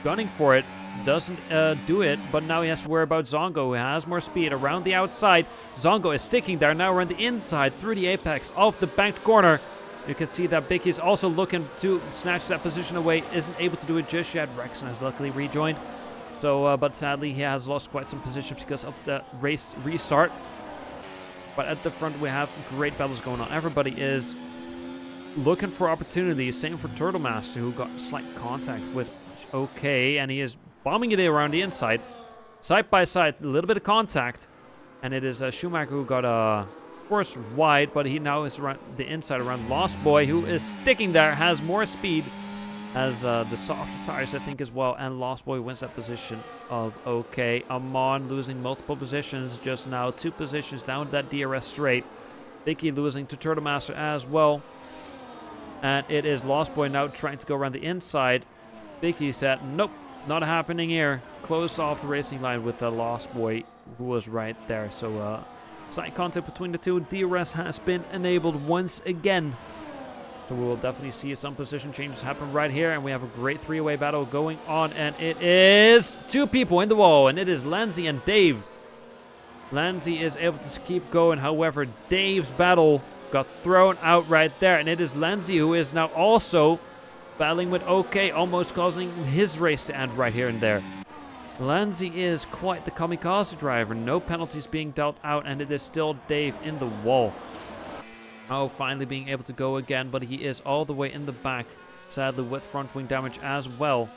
gunning for it. Doesn't do it, but now he has to worry about Zongo, who has more speed around the outside. Zongo is sticking there. Now we're on the inside through the apex of the banked corner. You can see that Bicky is also looking to snatch that position away. Isn't able to do it just yet. Rexon has luckily rejoined. So, but sadly, he has lost quite some positions because of the race restart. But at the front, we have great battles going on. Everybody is looking for opportunities. Same for Turtle Master, who got slight contact with OK, and he is bombing it around the inside. Side by side, a little bit of contact. And it is Schumacher who got a course wide, but he now is around the inside around Lost Boy, who is sticking there, has more speed. has the softer tires, I think, as well. And Lost Boy wins that position of okay. Amon losing multiple positions just now. 2 positions down that DRS straight. Vicky losing to Turtle Master as well. And it is Lost Boy now trying to go around the inside. Vicky said, nope, not happening here. Close off the racing line with the Lost Boy, who was right there. So, slight contact between the two. DRS has been enabled once again. So we will definitely see some position changes happen right here. And we have a great 3-way battle going on. And it is 2 people in the wall. And it is Lanzi and Dave. Lanzi is able to keep going. However, Dave's battle got thrown out right there. And it is Lanzi who is now also battling with OK, almost causing his race to end right here and there. Lanzi is quite the kamikaze driver. No penalties being dealt out. And it is still Dave in the wall. Oh, finally being able to go again, but he is all the way in the back, sadly with front wing damage as well.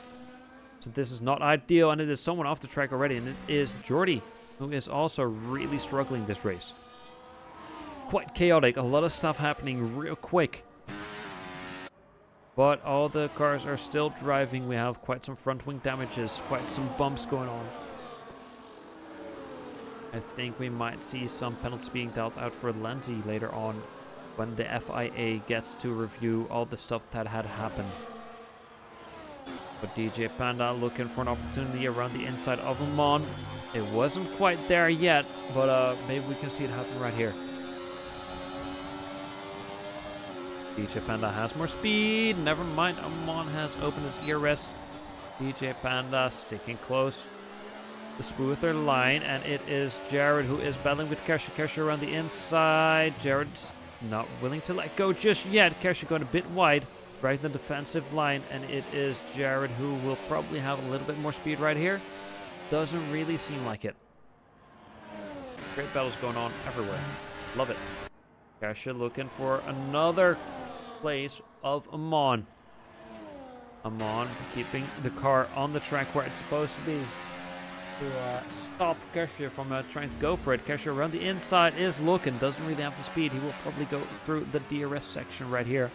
So this is not ideal, and it is someone off the track already, and it is Jordy, who is also really struggling this race. Quite chaotic, a lot of stuff happening real quick. But all the cars are still driving. We have quite some front wing damages, quite some bumps going on. I think we might see some penalties being dealt out for Lenzi later on, when the FIA gets to review all the stuff that had happened. But DJ Panda looking for an opportunity around the inside of Amon. It wasn't quite there yet, but maybe we can see it happen right here. DJ Panda has more speed. Never mind, Amon has opened his ERS. DJ Panda sticking close. The smoother line, and it is Jared who is battling with Kesha. Kesha around the inside. Jared's not willing to let go just yet. Kesha going a bit wide, right in the defensive line, and it is Jared who will probably have a little bit more speed right here. Doesn't really seem like it. Great battles going on everywhere. Love it. Kesha looking for another place of Amon. Amon keeping the car on the track where it's supposed to be, to stop Kesha from trying to go for it. Kesha around the inside is looking, doesn't really have the speed. He will probably go through the DRS section right here,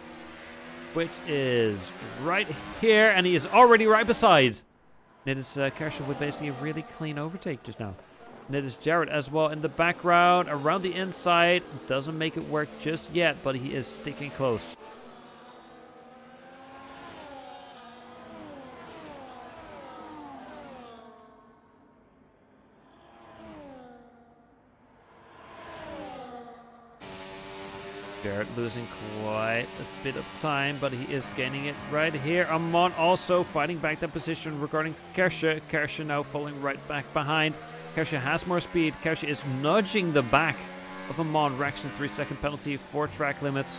which is right here, and he is already right beside. And it is Kesha with basically a really clean overtake just now. And it is Jared as well in the background, around the inside. Doesn't make it work just yet, but he is sticking close. Jared losing quite a bit of time, but he is gaining it right here. Amon also fighting back that position regarding Kesha. Kesha now falling right back behind. Kesha has more speed. Kesha is nudging the back of Amon. Rexon 3-second penalty for track limits.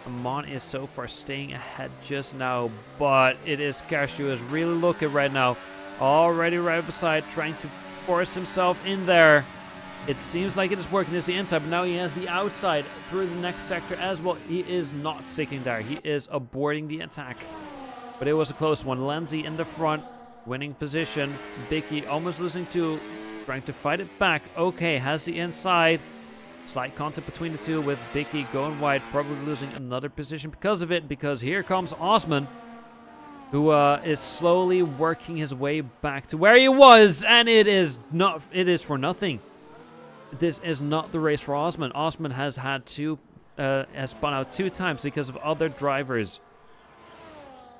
Amon is so far staying ahead just now, but it is Kesha who is really looking right now. Already right beside, trying to force himself in there. It seems like it is working. There's the inside, but now he has the outside through the next sector as well. He is not sticking there. He is aborting the attack. But it was a close one. Lenzi in the front, winning position. Bicky almost losing 2, trying to fight it back. Okay, has the inside. Slight contact between the two with Bicky going wide, probably losing another position because of it, because here comes Osman, who is slowly working his way back to where he was, and it is for nothing. This is not the race for Osman. Osman has had has spun out 2 times because of other drivers.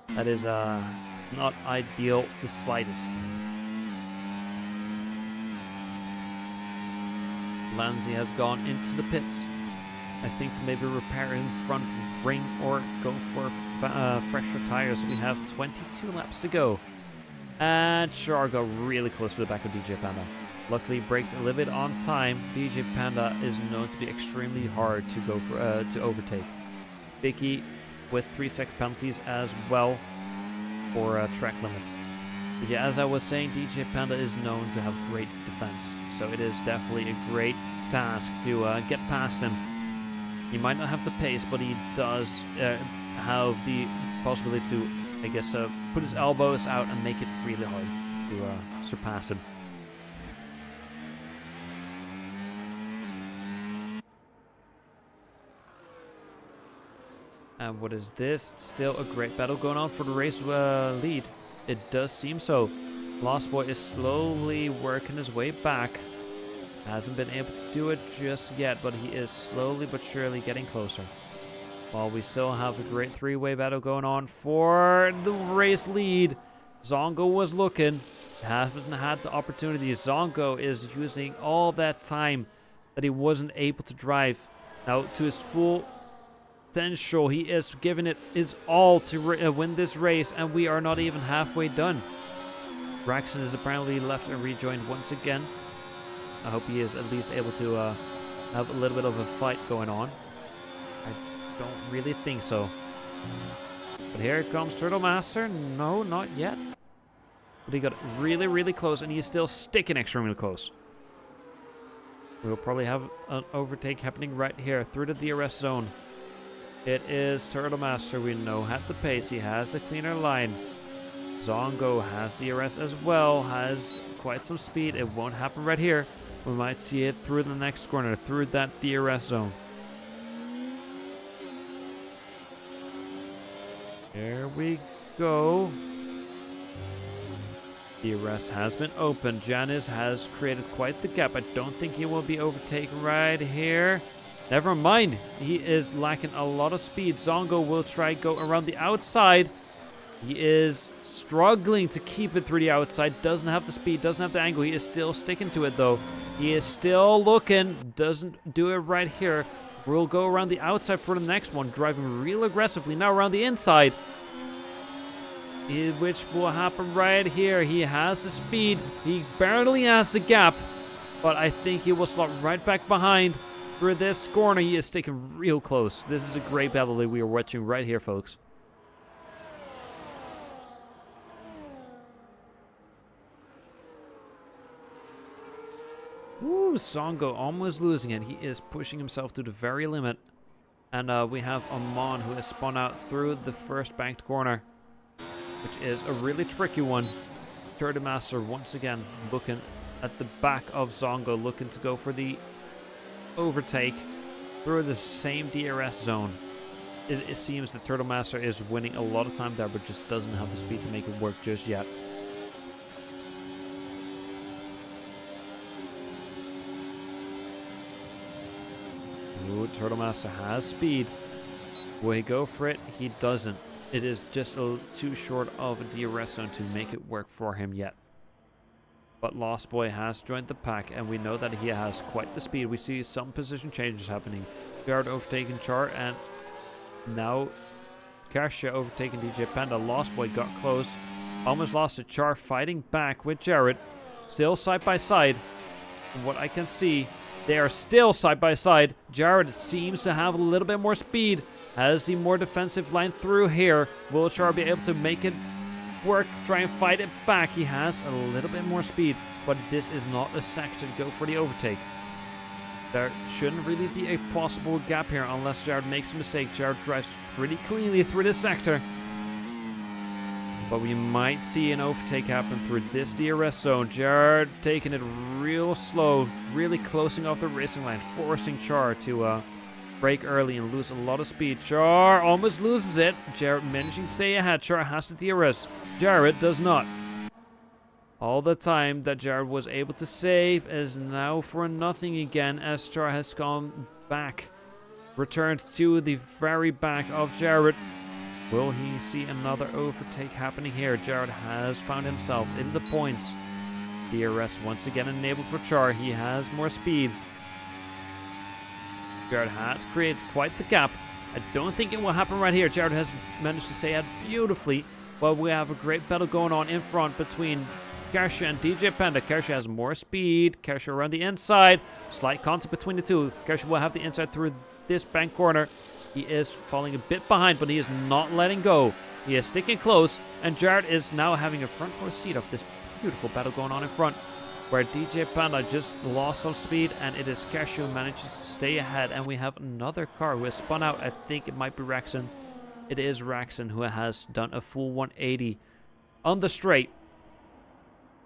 That is not ideal the slightest. Lanzi has gone into the pits, I think, to maybe repair his front ring or go for fresher tires. We have 22 laps to go. And Char got really close to the back of DJ Panda. Luckily, braked a little bit on time. DJ Panda is known to be extremely hard to go for to overtake. Vicky with 3-second penalties as well for track limits. But yeah, as I was saying, DJ Panda is known to have great defense, so it is definitely a great task to get past him. He might not have the pace, but he does have the possibility to, I guess, put his elbows out and make it really hard to surpass him. And what is this? Still a great battle going on for the race lead. It does seem so. Lost Boy is slowly working his way back. Hasn't been able to do it just yet, but he is slowly but surely getting closer. While we still have a great three-way battle going on for the race lead. Zongo was looking. Hasn't had the opportunity. Zongo is using all that time that he wasn't able to drive. Now to his full potential, he is giving it his all to win this race, and we are not even halfway done. Braxton is apparently left and rejoined once again. I hope he is at least able to have a little bit of a fight going on. I don't really think so. But here comes Turtle Master. No, not yet. But he got really, really close, and he's still sticking extremely close. We'll probably have an overtake happening right here through the DRS zone. It is Turtle Master. We know at the pace. He has the cleaner line. Zongo has DRS as well. Has quite some speed. It won't happen right here. We might see it through the next corner, through that DRS zone. Here we go. DRS has been opened. Janis has created quite the gap. I don't think he will be overtaken right here. Never mind. He is lacking a lot of speed. Zongo will try go around the outside. He is struggling to keep it through the outside. Doesn't have the speed. Doesn't have the angle. He is still sticking to it though. He is still looking. Doesn't do it right here. We'll go around the outside for the next one. Driving real aggressively. Now around the inside. Which will happen right here. He has the speed. He barely has the gap. But I think he will slot right back behind. For this corner, he is sticking real close. This is a great battle that we are watching right here, folks. Ooh, Songo almost losing it. He is pushing himself to the very limit. And we have Amon who has spun out through the first banked corner, which is a really tricky one. Turtle Master once again looking at the back of Zongo, looking to go for the overtake through the same DRS zone. It seems that Turtle Master is winning a lot of time there, but just doesn't have the speed to make it work just yet. Ooh, Turtle Master has speed. Will he go for it? He doesn't. It is just too short of a DRS zone to make it work for him yet. But Lost Boy has joined the pack, and we know that he has quite the speed. We see some position changes happening. Jared overtaking Char, and now Karsha overtaking DJ Panda. Lost Boy got close. Almost lost to Char, fighting back with Jared. Still side by side. From what I can see, they are still side by side. Jared seems to have a little bit more speed. Has the more defensive line through here. Will Char be able to make it work, try and fight it back? He has a little bit more speed, but this is not a sector to go for the overtake. There shouldn't really be a possible gap here unless Jared makes a mistake. Jared drives pretty cleanly through this sector, but we might see an overtake happen through this DRS zone. Jared taking it real slow, really closing off the racing line, forcing Char to break early and lose a lot of speed. Char almost loses it. Jared managing to stay ahead. Char has the DRS. Jared does not. All the time that Jared was able to save is now for nothing again, as Char has gone back. Returned to the very back of Jared. Will he see another overtake happening here? Jared has found himself in the points. DRS once again enabled for Char. He has more speed. Jared has created quite the gap. I don't think it will happen right here. Jared has managed to stay out beautifully, but we have a great battle going on in front between Karsha and DJ Panda. Karsha has more speed. Karsha around the inside. Slight contact between the two. Karsha will have the inside through this bank corner. He is falling a bit behind, but he is not letting go. He is sticking close, and Jared is now having a front row seat of this beautiful battle going on in front, where DJ Panda just lost some speed, and it is Karsha who manages to stay ahead. And we have another car who has spun out. I think it might be Raxon. It is Raxon who has done a full 180 on the straight,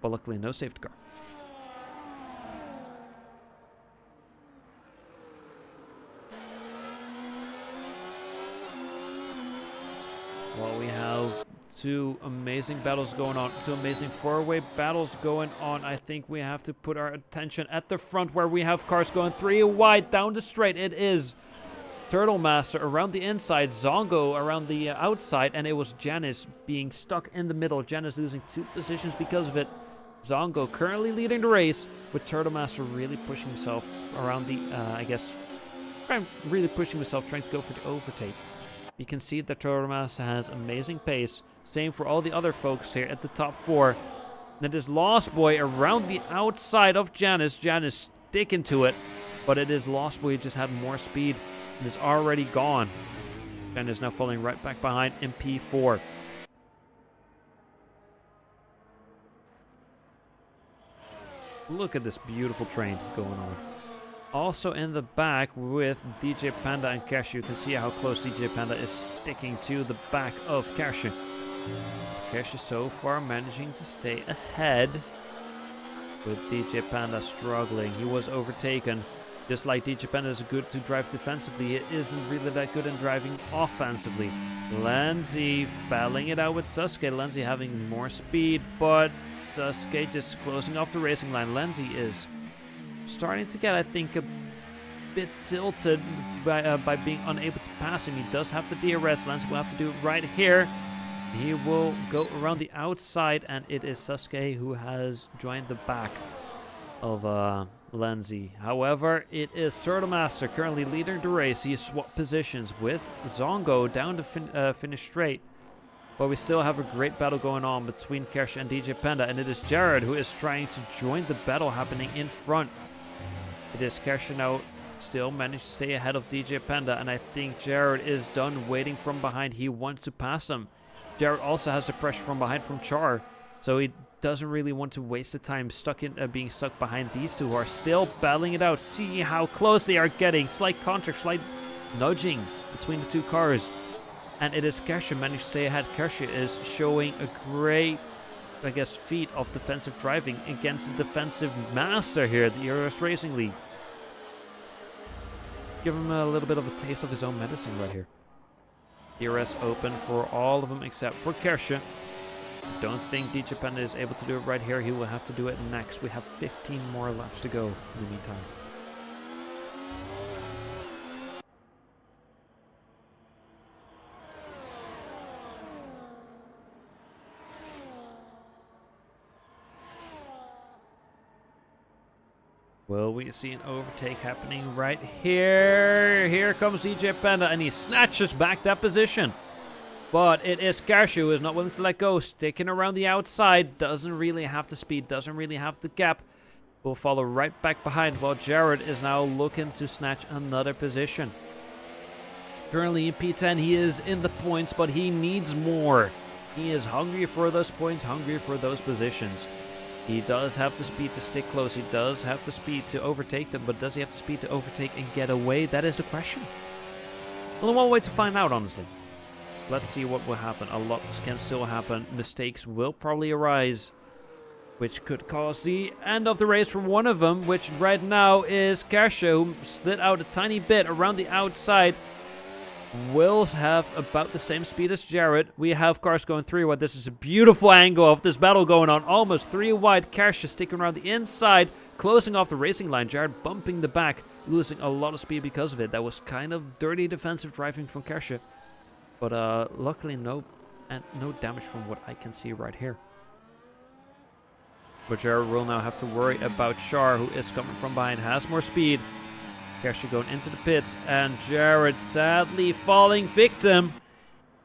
but luckily no safety car. Two amazing battles going on. Two amazing four-way battles going on. I think we have to put our attention at the front where we have cars going 3 wide down the straight. It is Turtle Master around the inside, Zongo around the outside, and it was Janice being stuck in the middle. Janice losing 2 positions because of it. Zongo currently leading the race, with Turtle Master really pushing himself around the, really pushing himself, trying to go for the overtake. You can see that Turtle Master has amazing pace. Same for all the other folks here at the top 4. That is Lost Boy around the outside of Janice. Janice sticking to it, but it is Lost Boy who just had more speed and is already gone. Janice now falling right back behind in P4. Look at this beautiful train going on. Also in the back with DJ Panda and Cash, you can see how close DJ Panda is sticking to the back of Cash. Cash is so far managing to stay ahead, with DJ Panda struggling. He was overtaken. Just like DJ Panda is good to drive defensively, it isn't really that good in driving offensively. Lenzi battling it out with Sasuke. Lenzi having more speed, but Sasuke just closing off the racing line. Lenzi is starting to get, I think, a bit tilted by being unable to pass him. He does have the DRS. Lenzi will have to do it right here. He will go around the outside, and it is Sasuke who has joined the back of Lenzi. However, it is Turtle Master currently leading the race. He has swapped positions with Zongo down to finish straight. But we still have a great battle going on between Kersh and DJ Panda, and it is Jared who is trying to join the battle happening in front. It is Kersh now still managed to stay ahead of DJ Panda, and I think Jared is done waiting from behind. He wants to pass him. Jared also has the pressure from behind from Char, so he doesn't really want to waste the time being stuck behind these two who are still battling it out. See how close they are getting. Slight contact, slight nudging between the two cars. And it is Kersha managed to stay ahead. Kersha is showing a great, I guess, feat of defensive driving against the defensive master here, the ERS Racing League. Give him a little bit of a taste of his own medicine right here. ERS open for all of them except for Kersha. Don't think DJ Panda is able to do it right here. He will have to do it next. We have 15 more laps to go in the meantime. Will we see an overtake happening right here? Here comes DJ Panda, and he snatches back that position. But it is Kersha who is not willing to let go, sticking around the outside. Doesn't really have the speed, doesn't really have the gap. Will follow right back behind, while Jared is now looking to snatch another position. Currently in P10, he is in the points, but he needs more. He is hungry for those points, hungry for those positions. He does have the speed to stick close. He does have the speed to overtake them, but does he have the speed to overtake and get away? That is the question. Only one way to find out, honestly. Let's see what will happen. A lot can still happen. Mistakes will probably arise, which could cause the end of the race for one of them, which right now is Kersha, who slid out a tiny bit around the outside. Will have about the same speed as Jared. We have cars going 3 wide. This is a beautiful angle of this battle going on. Almost 3 wide. Kersha sticking around the inside, closing off the racing line. Jared bumping the back, losing a lot of speed because of it. That was kind of dirty defensive driving from Kersha. But luckily no damage from what I can see right here. But Jared will now have to worry about Char, who is coming from behind, has more speed. Kersha going into the pits, and Jared sadly falling victim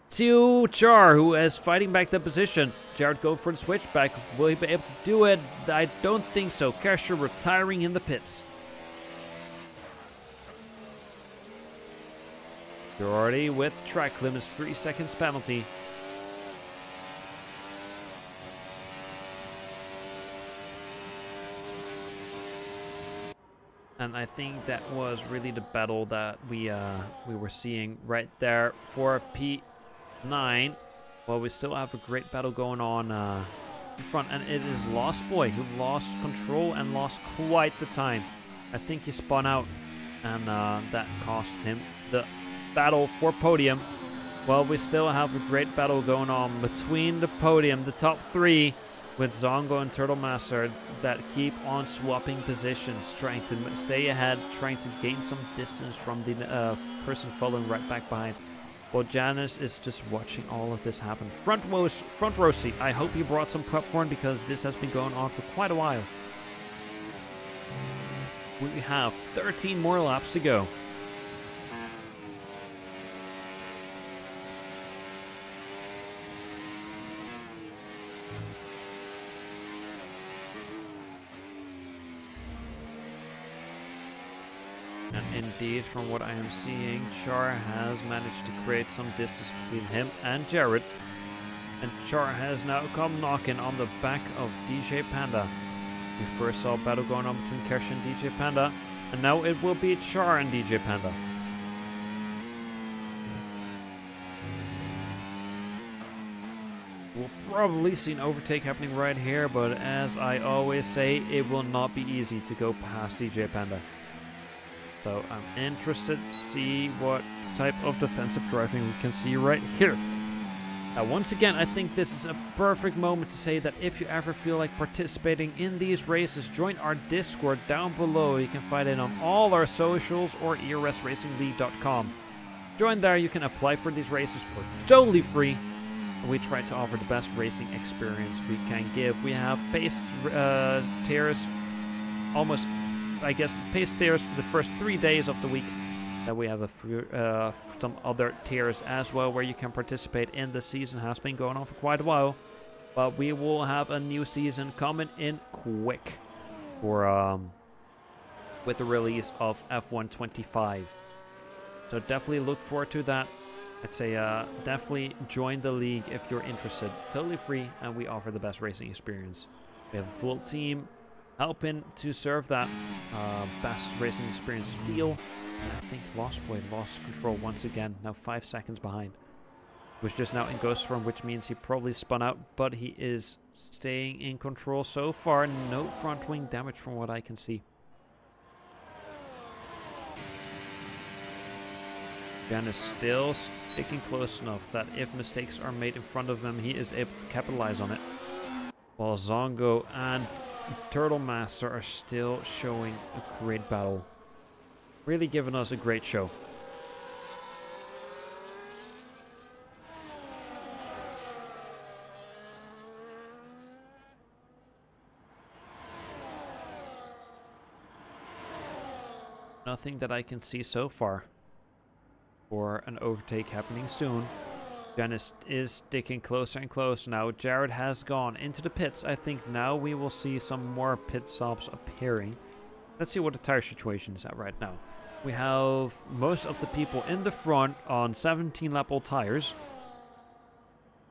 to Char, who is fighting back the position. Jared going for the switchback. Will he be able to do it? I don't think so. Kersha retiring in the pits. Already with track limits, 3 seconds penalty. And I think that was really the battle that we were seeing right there for P9. Well, we still have a great battle going on in front, and it is Lost Boy who lost control and lost quite the time. I think he spun out, and that cost him the battle for podium. Well, we still have a great battle going on between the podium, the top three, with Zongo and Turtle Master that keep on swapping positions, trying to stay ahead, trying to gain some distance from the person following right back behind. Well, Janice is just watching all of this happen. Front row seat. I hope you brought some popcorn because this has been going on for quite a while. We have 13 more laps to go. And indeed, from what I am seeing, Char has managed to create some distance between him and Jared. And Char has now come knocking on the back of DJ Panda. We first saw a battle going on between Kersh and DJ Panda, and now it will be Char and DJ Panda. We'll probably see an overtake happening right here, but as I always say, it will not be easy to go past DJ Panda. So I'm interested to see what type of defensive driving we can see right here. Now, once again, I think this is a perfect moment to say that if you ever feel like participating in these races, join our Discord down below. You can find it on all our socials or ersracingleague.com. Join there, you can apply for these races for totally free. And we try to offer the best racing experience we can give. We have paced tiers, almost, I guess, paced tiers for the first 3 days of the week. Then we have some other tiers as well where you can participate in. The season has been going on for quite a while, but we will have a new season coming in quick for with the release of F1 25. So definitely look forward to that. I'd say definitely join the league if you're interested. Totally free, and we offer the best racing experience. We have a full team helping to serve that best racing experience feel. And I think Lost Boy lost control once again, now 5 seconds behind. Was just now in ghost form, which means he probably spun out, but he is staying in control so far. No front wing damage from what I can see. Jan is still sticking close enough that if mistakes are made in front of him, he is able to capitalize on it. While Zongo and Turtle Master are still showing a great battle. Really giving us a great show. Nothing that I can see so far for an overtake happening soon. Janice is sticking closer and closer now. Jared has gone into the pits. I think now we will see some more pit stops appearing. Let's see what the tire situation is at right now. We have most of the people in the front on 17 lap old tires.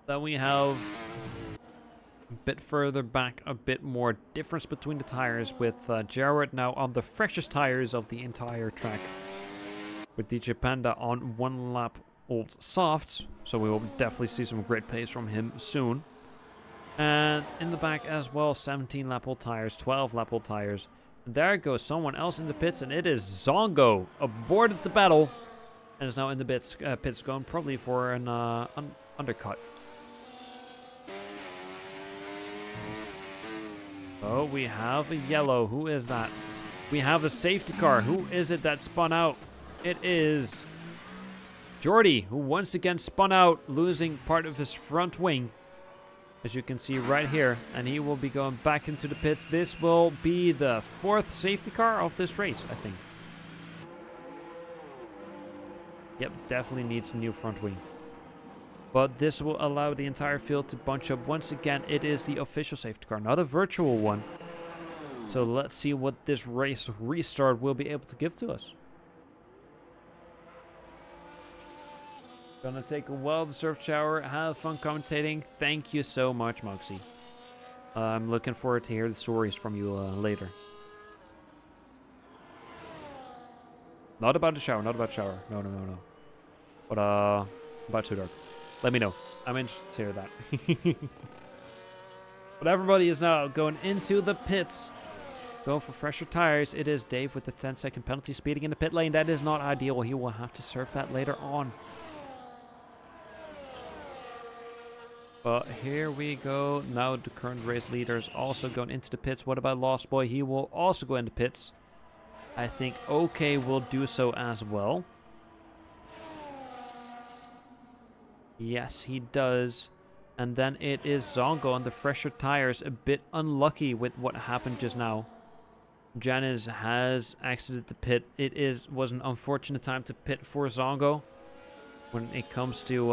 Then we have a bit further back, a bit more difference between the tires with Jared now on the freshest tires of the entire track. With DJ Panda on 1 lap old softs. So we will definitely see some great pace from him soon. And in the back as well, 17 lap old tires, 12 lap old tires. There goes someone else in the pits, and it is Zongo. Aborted the battle, and is now in the pits going probably for an undercut. Oh, we have a yellow. Who is that? We have a safety car. Who is it that spun out? It is Jordy, who once again spun out, losing part of his front wing. As you can see right here, and he will be going back into the pits. This will be the 4th safety car of this race, I think. Yep, definitely needs a new front wing. But this will allow the entire field to bunch up. Once again, it is the official safety car, not a virtual one. So let's see what this race restart will be able to give to us. Gonna take a well-deserved shower, have fun commentating. Thank you so much, Moxie. I'm looking forward to hear the stories from you later. Not about the shower, not about shower. No. But about Too Dark. Let me know. I'm interested to hear that. But everybody is now going into the pits. Going for fresher tires. It is Dave with the 10-second penalty speeding in the pit lane. That is not ideal. He will have to serve that later on. But here we go. Now the current race leader is also going into the pits. What about Lost Boy? He will also go into pits. I think OK will do so as well. Yes, he does. And then it is Zongo on the fresher tires. A bit unlucky with what happened just now. Janice has exited the pit. Was an unfortunate time to pit for Zongo when it comes to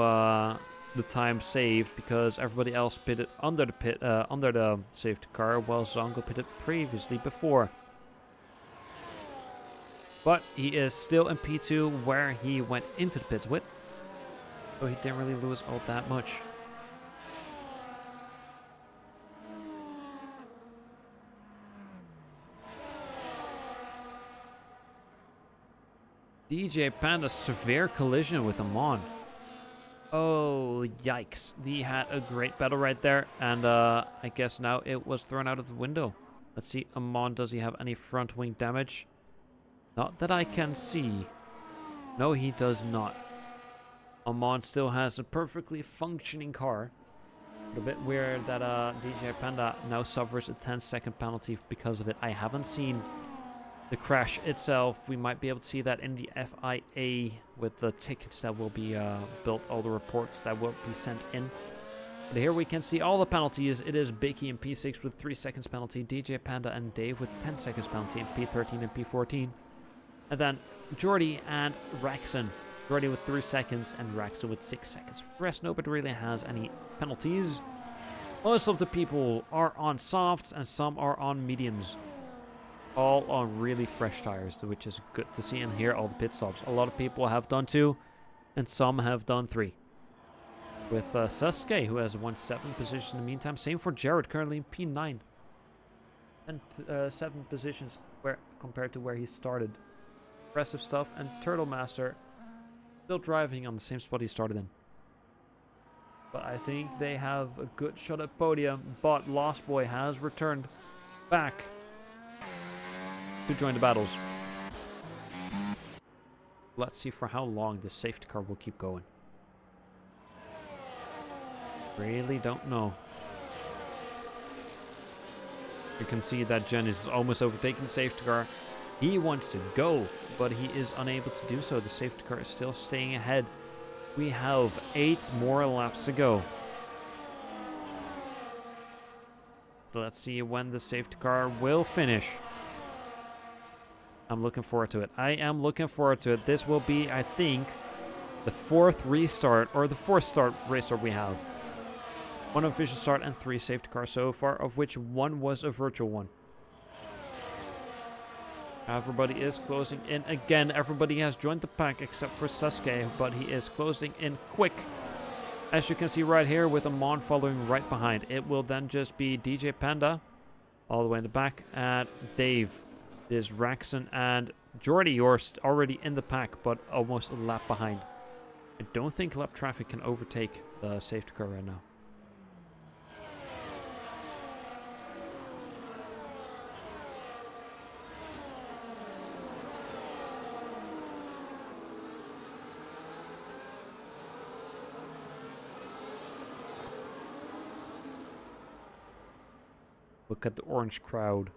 the time saved, because everybody else pitted under the safety car, while Zongo pitted previously before. But he is still in P2 where he went into the pits with, so he didn't really lose all that much. DJ Panda, severe collision with Amon. Oh, yikes. He had a great battle right there, and I guess now it was thrown out of the window. Let's see, Amon, does he have any front wing damage? Not that I can see. No, he does not. Amon still has a perfectly functioning car. A bit weird that DJ Panda now suffers a 10-second penalty because of it. I haven't seen the crash itself. We might be able to see that in the FIA with the tickets that will be built, all the reports that will be sent in. But here we can see all the penalties. It is Bicky in P6 with 3 seconds penalty, DJ Panda and Dave with 10 seconds penalty in P13 and P14. And then Jordy and Raxon. Jordy with 3 seconds and Raxon with 6 seconds. For the rest, nobody really has any penalties. Most of the people are on softs and some are on mediums. All on really fresh tires, which is good to see and hear all the pit stops. A lot of people have done 2 and some have done 3. With Sasuke, who has won 7 positions in the meantime. Same for Jared, currently in P9. And 7 positions compared to where he started. Impressive stuff. And Turtle Master still driving on the same spot he started in. But I think they have a good shot at podium. But Lost Boy has returned back to join the battles. Let's see for how long this safety car will keep going. Really don't know. You can see that Jen is almost overtaking the safety car. He wants to go, but he is unable to do so. The safety car is still staying ahead. We have 8 more laps to go. So let's see when the safety car will finish. I'm looking forward to it. I am looking forward to it. This will be, I think, the 4th restart, or the 4th restart we have. 1 official start and 3 safety cars so far, of which 1 was a virtual one. Everybody is closing in again. Everybody has joined the pack except for Sasuke, but he is closing in quick. As you can see right here with Amon following right behind. It will then just be DJ Panda all the way in the back, and Dave. There's Raxon and Jordy, you're already in the pack, but almost a lap behind. I don't think lap traffic can overtake the safety car right now. Look at the orange crowd.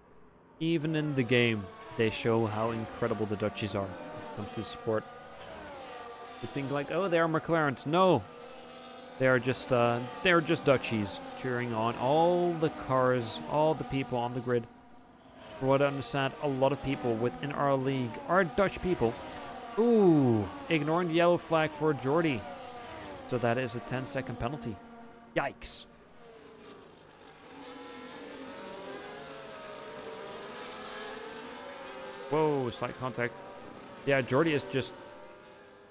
Even in the game, they show how incredible the Dutchies are when it comes to sport. You think like, oh, they are McLarens. No, they're just Dutchies cheering on all the cars, all the people on the grid. For what I understand, a lot of people within our league are Dutch people. Ooh, ignoring the yellow flag for Jordy. So that is a 10-second penalty. Yikes. Whoa, slight contact. Yeah, Jordy is just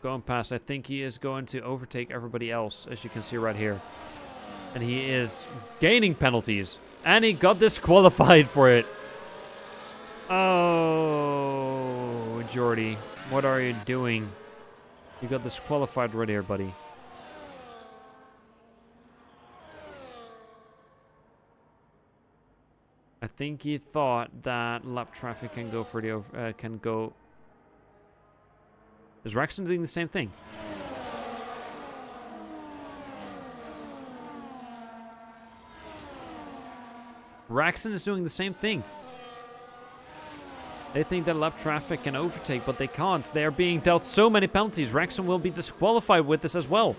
going past. I think he is going to overtake everybody else, as you can see right here. And he is gaining penalties. And he got disqualified for it. Oh, Jordy, what are you doing? You got disqualified right here, buddy. I think he thought that lap traffic can go for the Is Raxon doing the same thing? Raxon is doing the same thing. They think that lap traffic can overtake, but they can't. They are being dealt so many penalties. Raxon will be disqualified with this as well.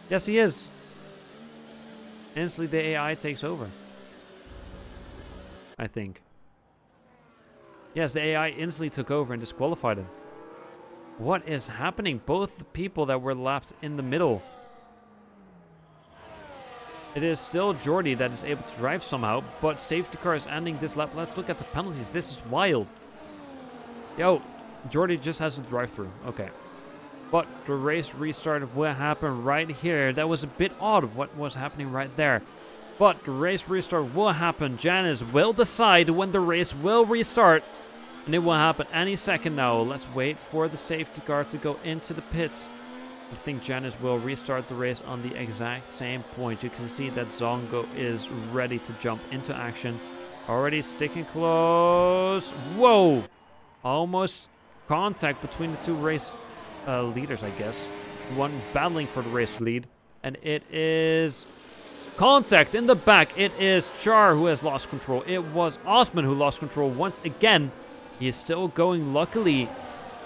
Yes, he is. Instantly, the AI takes over. I think. Yes, the AI instantly took over and disqualified him. What is happening? Both the people that were lapped in the middle. It is still Jordy that is able to drive somehow, but safety car is ending this lap. Let's look at the penalties. This is wild. Yo, Jordy just has to drive through. Okay. But the race restart will happen right here. That was a bit odd what was happening right there. But the race restart will happen. Janice will decide when the race will restart. And it will happen any second now. Let's wait for the safety car to go into the pits. I think Janice will restart the race on the exact same point. You can see that Zongo is ready to jump into action. Already sticking close. Whoa! Almost contact between the two race leaders, I guess. One battling for the race lead. And it is contact in the back. It is Char who has lost control. It was Osman who lost control once again. He is still going luckily.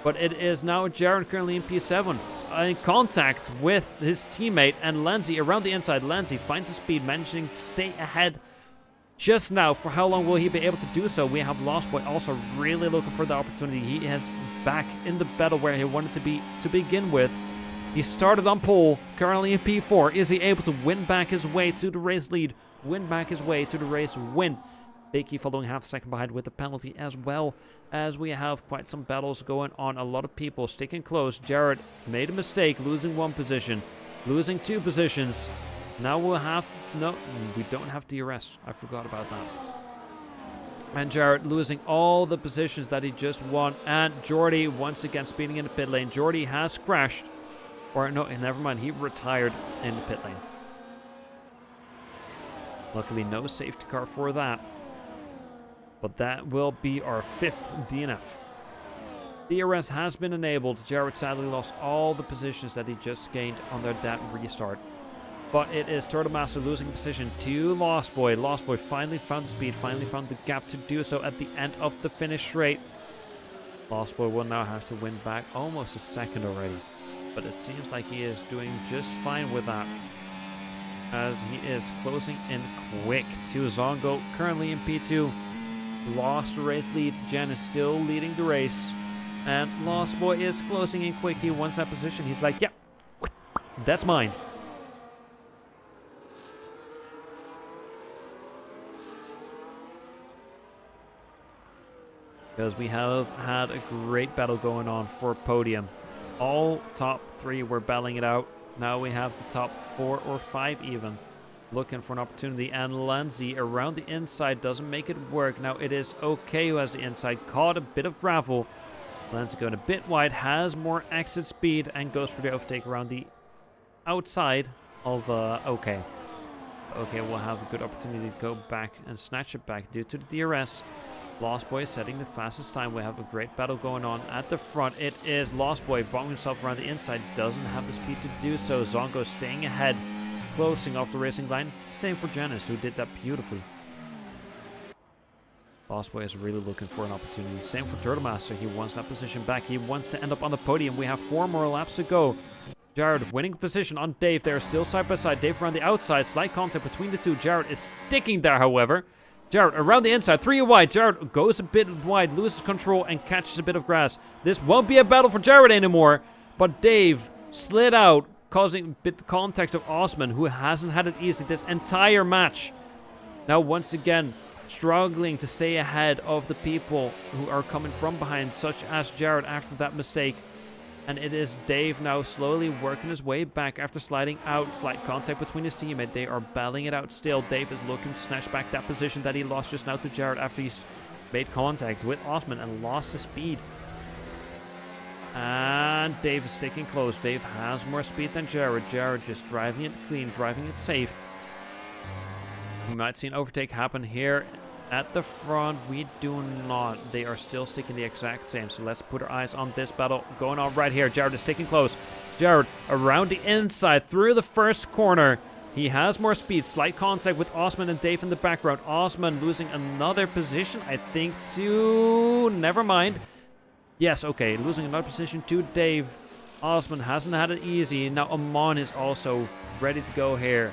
But it is now Jared currently in P7. In contact with his teammate and Lanzi around the inside. Lanzi finds the speed, managing to stay ahead just now. For how long will he be able to do so? We have Lost Boy also really looking for the opportunity. He is back in the battle where he wanted to be to begin with. He started on pole, currently in P4. Is he able to win back his way to the race lead? Win back his way to the race win. Becky following half a second behind with the penalty, as well as we have quite some battles going on. A lot of people sticking close. Jared made a mistake, losing one position, losing two positions. Now we'll have... No, we don't have DRS. I forgot about that. And Jared losing all the positions that he just won. And Jordy once again speeding in the pit lane. Jordy has crashed. Or no, never mind. He retired in the pit lane. Luckily, no safety car for that. But that will be our 5th DNF. DRS has been enabled. Jared sadly lost all the positions that he just gained under that restart. But it is Turtle Master losing position to Lost Boy. Lost Boy finally found the speed, finally found the gap to do so at the end of the finish straight. Lost Boy will now have to win back almost a second already. But it seems like he is doing just fine with that, as he is closing in quick to Zongo, currently in P2. Lost the race lead. Jen is still leading the race. And Lost Boy is closing in quick. He wants that position. He's like, yeah, that's mine. Because we have had a great battle going on for podium. All top 3 were battling it out. Now we have the top 4 or 5 even. Looking for an opportunity, and Lanzi around the inside doesn't make it work. Now it is OK who has the inside, caught a bit of gravel. Lanzi going a bit wide, has more exit speed, and goes for the overtake around the outside of OK. OK will have a good opportunity to go back and snatch it back due to the DRS. Lost Boy setting the fastest time. We have a great battle going on at the front. It is Lost Boy bombing himself around the inside, doesn't have the speed to do so. Zongo staying ahead, closing off the racing line. Same for Janice, who did that beautifully. Lost Boy is really looking for an opportunity. Same for Turtle Master. He wants that position back. He wants to end up on the podium. We have 4 more laps to go. Jared winning position on Dave. They're still side by side. Dave around the outside. Slight contact between the two. Jared is sticking there, however. Jared around the inside. 3 wide. Jared goes a bit wide, loses control, and catches a bit of grass. This won't be a battle for Jared anymore. But Dave slid out, causing a bit of contact of Osman, who hasn't had it easy this entire match. Now once again struggling to stay ahead of the people who are coming from behind, such as Jared after that mistake. And it is Dave now slowly working his way back after sliding out. Slight contact between his teammate. They are battling it out still. Dave is looking to snatch back that position that he lost just now to Jared after he's made contact with Osman and lost the speed. And Dave is sticking close. Dave has more speed than Jared. Jared just driving it clean, driving it safe. We might see an overtake happen here at the front. We do not. They are still sticking the exact same. So let's put our eyes on this battle going on right here. Jared is sticking close. Jared around the inside through the first corner. He has more speed. Slight contact with Osman and Dave in the background. Osman losing another position, I think, to... Never mind. Yes, okay. Losing another position to Dave. Osman hasn't had it easy. Now Amon is also ready to go here.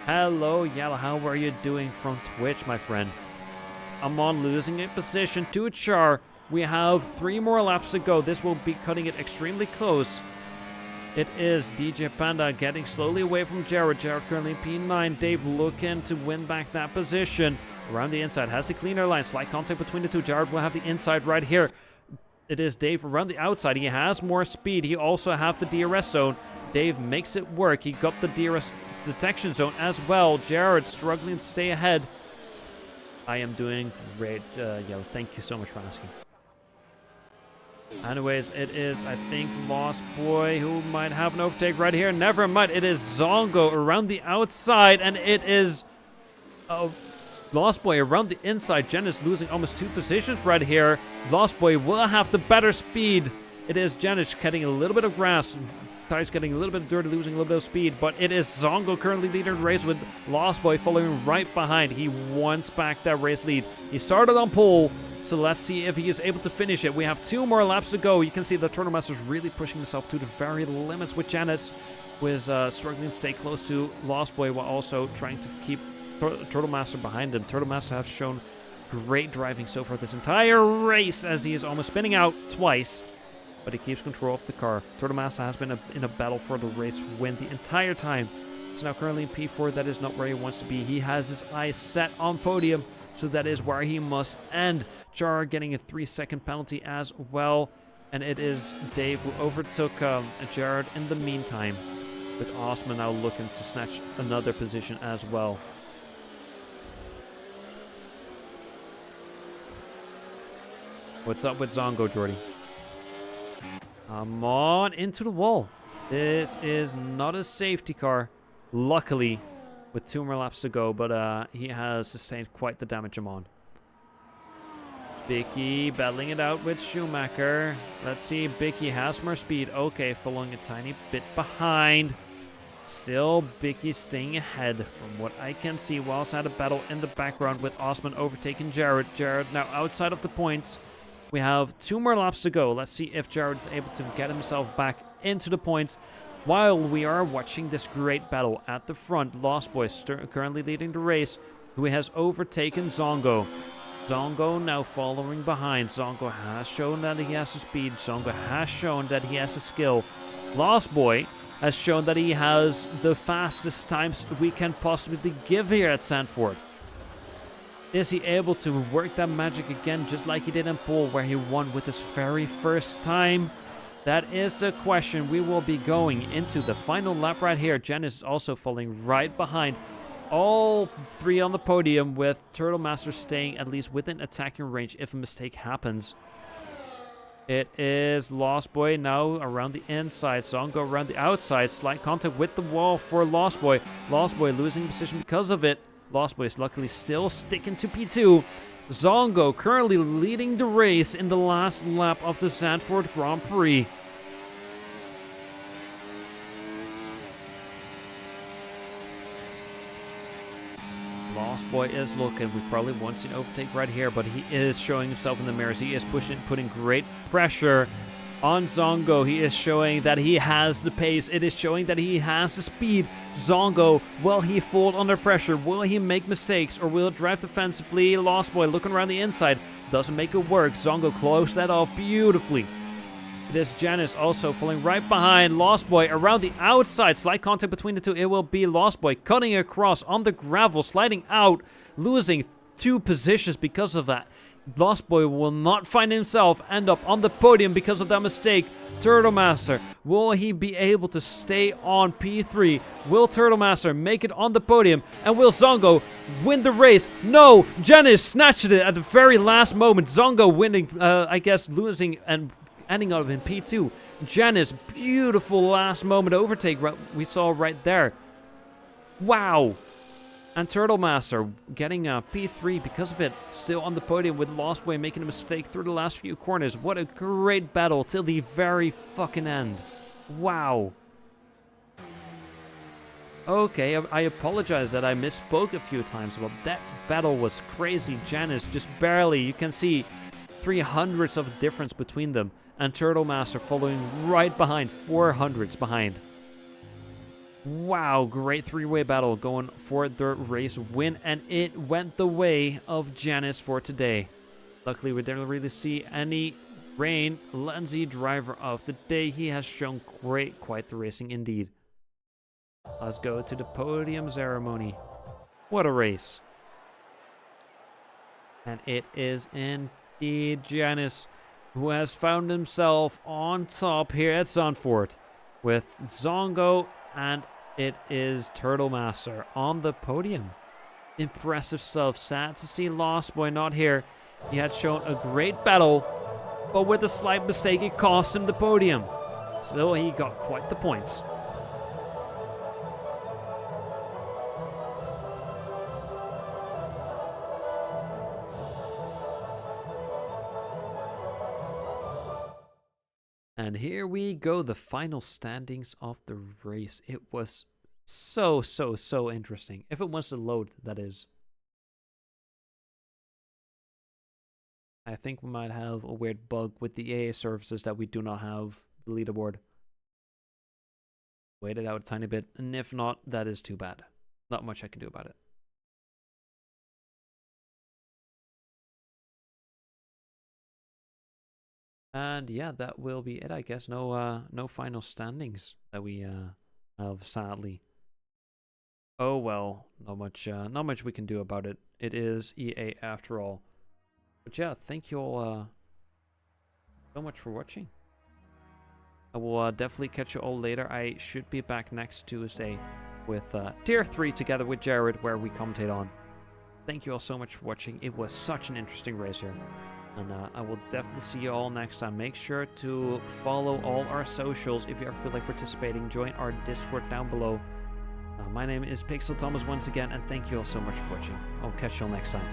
Hello, Yalla. How are you doing from Twitch, my friend? Amon losing a position to Char. We have 3 more laps to go. This will be cutting it extremely close. It is DJ Panda getting slowly away from Jared. Jared currently in P9. Dave looking to win back that position. Around the inside. Has the cleaner line. Slight contact between the two. Jared will have the inside right here. It is Dave around the outside. He has more speed. He also has the DRS zone. Dave makes it work. He got the DRS detection zone as well. Jared struggling to stay ahead. I am doing great. Thank you so much for asking. Anyways, it is, I think, Lost Boy who might have an overtake right here. Never mind. It is Zongo around the outside, and it is Lost Boy around the inside. Jen is losing almost 2 positions right here. Lost Boy will have the better speed. It is Janish getting a little bit of grass. Tires getting a little bit dirty, losing a little bit of speed. But it is Zongo currently leading the race with Lost Boy following right behind. He wants back that race lead. He started on pole. So let's see if he is able to finish it. We have 2 more laps to go. You can see the Turtle Master is really pushing himself to the very limits with Janice, who is struggling to stay close to Lost Boy while also trying to keep Turtle Master behind him. Turtle Master has shown great driving so far this entire race as he is almost spinning out twice, but he keeps control of the car. Turtle Master has been in a battle for the race win the entire time. He's now currently in P4. That is not where he wants to be. He has his eyes set on podium, so that is where he must end. Jar getting a 3-second penalty as well. And it is Dave who overtook Jared in the meantime, with Osman now looking to snatch another position as well. What's up with Zongo, Jordy? Come on, into the wall. This is not a safety car, luckily, with 2 more laps to go, but he has sustained quite the damage I'm on. Bicky battling it out with Schumacher. Let's see, Bicky has more speed. Okay, following a tiny bit behind. Still, Bicky staying ahead from what I can see, whilst had a battle in the background with Osman overtaking Jared. Jared now outside of the points. We have 2 more laps to go. Let's see if Jared is able to get himself back into the points while we are watching this great battle at the front. Lost Boy currently leading the race, who has overtaken Zongo. Zongo now following behind. Zongo has shown that he has the speed. Zongo has shown that he has the skill. Lost Boy has shown that he has the fastest times we can possibly give here at Zandvoort. Is he able to work that magic again, just like he did in Poole, where he won with his very first time? That is the question. We will be going into the final lap right here. Janice is also falling right behind. All 3 on the podium, with Turtle Master staying at least within attacking range if a mistake happens. It is Lost Boy now around the inside. Zongo around the outside. Slight contact with the wall for Lost Boy. Lost Boy losing position because of it. Lost Boy is luckily still sticking to P2. Zongo currently leading the race in the last lap of the Zandvoort Grand Prix. Lost Boy is looking. We probably won't see an overtake right here, but he is showing himself in the mirrors. He is putting great pressure on Zongo. He is showing that he has the pace. It is showing that he has the speed. Zongo, will he fold under pressure? Will he make mistakes, or will he drive defensively? Lost Boy looking around the inside. Doesn't make it work. Zongo closed that off beautifully. It is Janice also falling right behind. Lost Boy around the outside. Slight contact between the two. It will be Lost Boy cutting across on the gravel, sliding out, losing 2 positions because of that. Lost Boy will not find himself end up on the podium because of that mistake. Turtle Master, will he be able to stay on P3? Will Turtle Master make it on the podium? And will Zongo win the race? No! Janice snatched it at the very last moment. Zongo winning, I guess, losing and ending up in P2. Janice, beautiful last moment overtake we saw right there. Wow! And Turtle Master getting a P3 because of it. Still on the podium with Lost Boy making a mistake through the last few corners. What a great battle till the very fucking end. Wow. Okay, I apologize that I misspoke a few times, but that battle was crazy. Janice just barely, you can see 300s of difference between them, and Turtle Master following right behind, 400s behind. Wow, great three-way battle going for the race win, and it went the way of Janice for today. Luckily, we didn't really see any rain. Lindsay, driver of the day, he has shown quite the racing indeed. Let's go to the podium ceremony. What a race. And it is indeed Janice who has found himself on top here at Zandvoort with Zongo, and it is Turtle Master on the podium. Impressive stuff. Sad to see Lost Boy not here. He had shown a great battle, but with a slight mistake it cost him the podium. Still, he got quite the points. And here we go, the final standings of the race. It was so interesting. If it wants to load, that is. I think we might have a weird bug with the AA services that we do not have the leaderboard. Wait it out a tiny bit, and if not, that is too bad. Not much I can do about it. And yeah, that will be it, I guess. No final standings that we have, sadly. Oh well, not much we can do about it. It is EA after all. But yeah, thank you all so much for watching. I will definitely catch you all later. I should be back next Tuesday with Tier 3 together with Jared, where we commentate on. Thank you all so much for watching. It was such an interesting race here. And I will definitely see you all next time. Make sure to follow all our socials if you ever feel like participating. Join our Discord down below. My name is PixelThomas once again, and thank you all so much for watching. I'll catch you all next time.